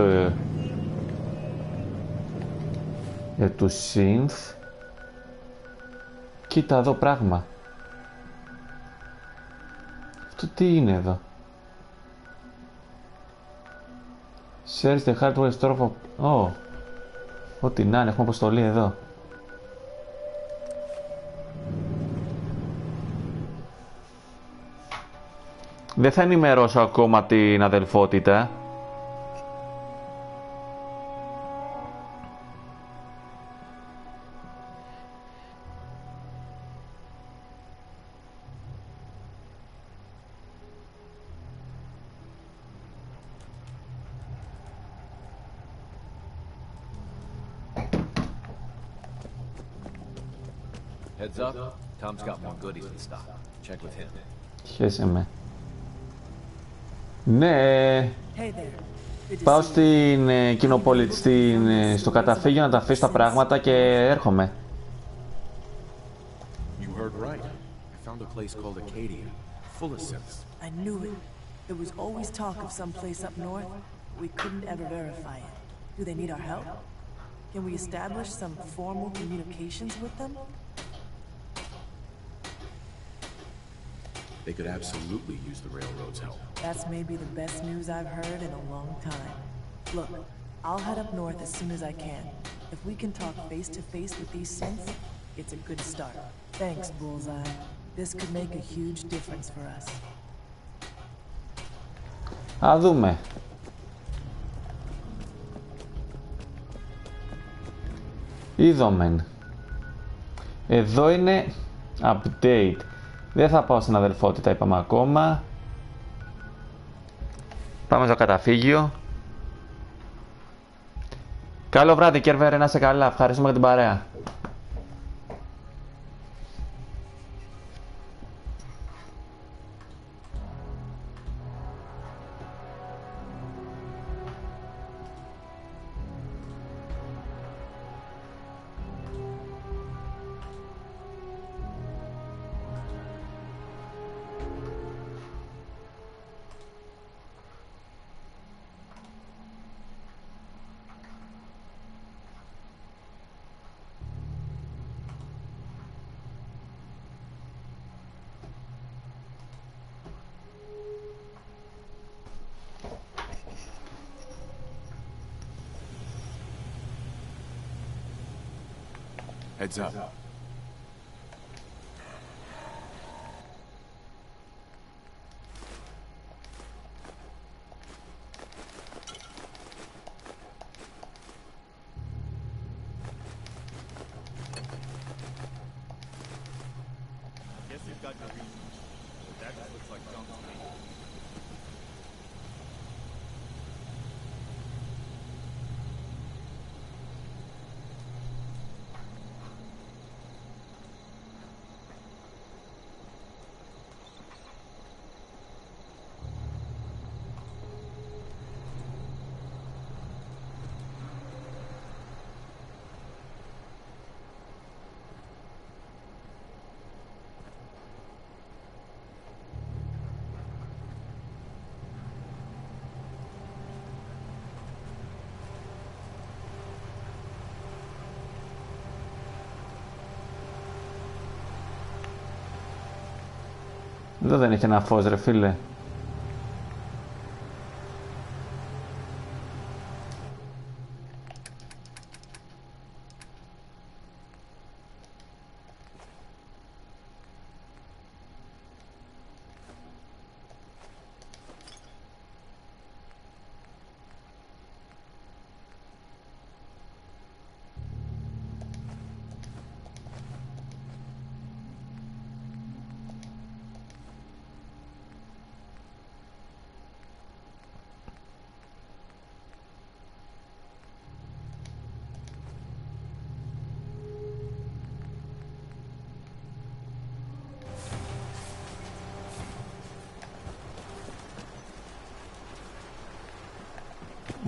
Speaker 1: το synth. Κοίτα εδώ πράγμα. Αυτό τι είναι εδώ? Search the hardware store for... Oh. Ό,τι να είναι, έχουμε αποστολή εδώ. Δεν θα ενημερώσω ακόμα την αδελφότητα.
Speaker 18: Heads up, Tom's got more goodies in stock. Check with him.
Speaker 1: Χέσε με. Ναι. Πάω στην στο καταφύγιο να τα αφήσω τα πράγματα και έρχομαι.
Speaker 4: You heard right. I found a place called Acadia, full of synths.
Speaker 5: I knew it. There was always talk of some place up north. We couldn't ever verify it. Do they need our help? Can we establish some formal communications with them?
Speaker 4: They could absolutely use the railroad's help.
Speaker 5: That's maybe the best news I've heard in a long time. Look, I'll head up north as soon as I can. If we can talk face to face with these synths, it's a good start. Thanks, Bullseye. This could make a huge difference for us.
Speaker 1: Α δούμε. Είδομεν. Εδώ είναι update. Δεν θα πάω στην αδελφότητα, είπαμε ακόμα. Πάμε στο καταφύγιο. Καλό βράδυ, Κέρβερ, να είσαι καλά. Ευχαριστούμε για την παρέα.
Speaker 4: Heads up.
Speaker 3: Guess you've got your reason. But that just looks like junk to me.
Speaker 1: Εδώ δεν έχει ένα φως ρε φίλε.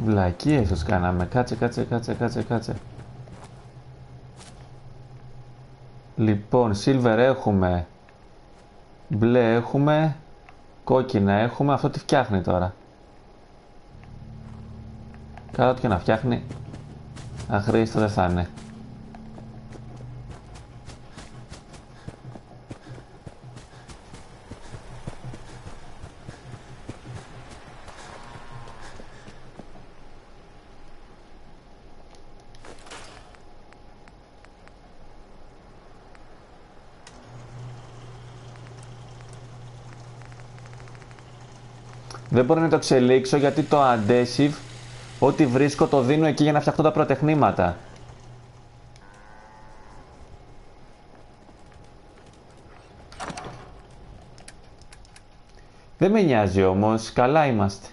Speaker 1: Βλακίες τους κάναμε. Κάτσε. Λοιπόν, silver έχουμε. Μπλε έχουμε. Κόκκινα έχουμε. Αυτό τι φτιάχνει τώρα? Κάτω και να φτιάχνει. Αχρήστο δεν θα είναι. Δεν μπορώ να το εξελίξω γιατί το adhesive, ό,τι βρίσκω το δίνω εκεί για να φτιαχτώ τα πρωτεχνήματα. Δεν με νοιάζει όμως, καλά είμαστε.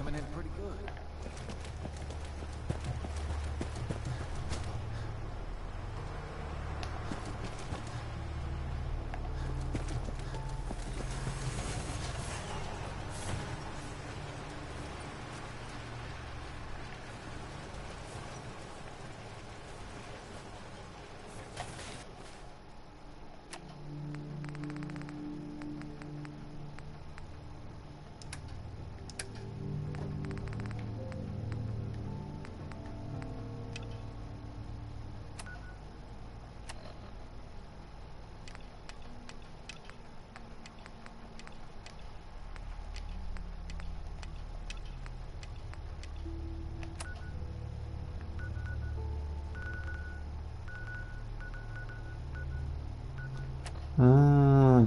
Speaker 18: Coming in pretty good.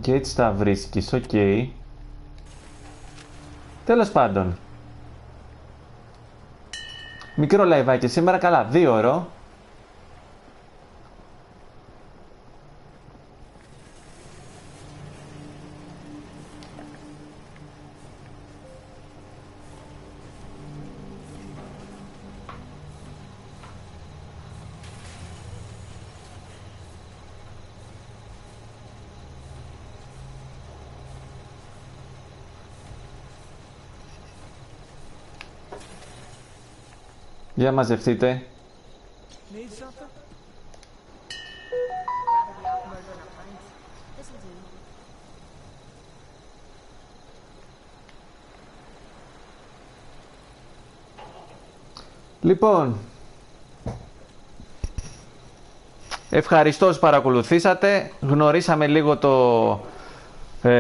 Speaker 1: και έτσι τα βρίσκεις, οκ. Τέλος πάντων. Μικρό λαϊβάκι σήμερα, καλά, 2ωρο. Για μαζευτείτε. Λοιπόν, ευχαριστώ όσοι παρακολουθήσατε. Γνωρίσαμε λίγο το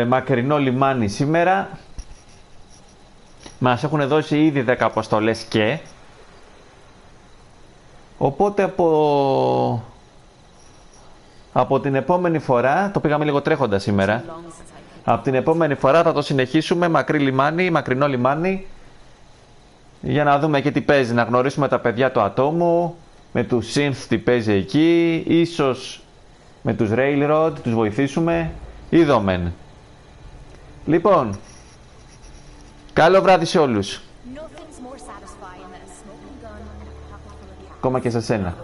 Speaker 1: μακρινό λιμάνι σήμερα. Μας έχουν δώσει ήδη 10 αποστολές και... Οπότε από την επόμενη φορά, το πήγαμε λίγο τρέχοντα σήμερα, από την επόμενη φορά θα το συνεχίσουμε μακρινό λιμάνι, για να δούμε και τι παίζει, να γνωρίσουμε τα παιδιά του ατόμου, με τους synth τι παίζει εκεί, ίσως με τους railroad, τους βοηθήσουμε, είδομεν. Λοιπόν, καλό βράδυ σε όλους. Ακόμα και σε σένα.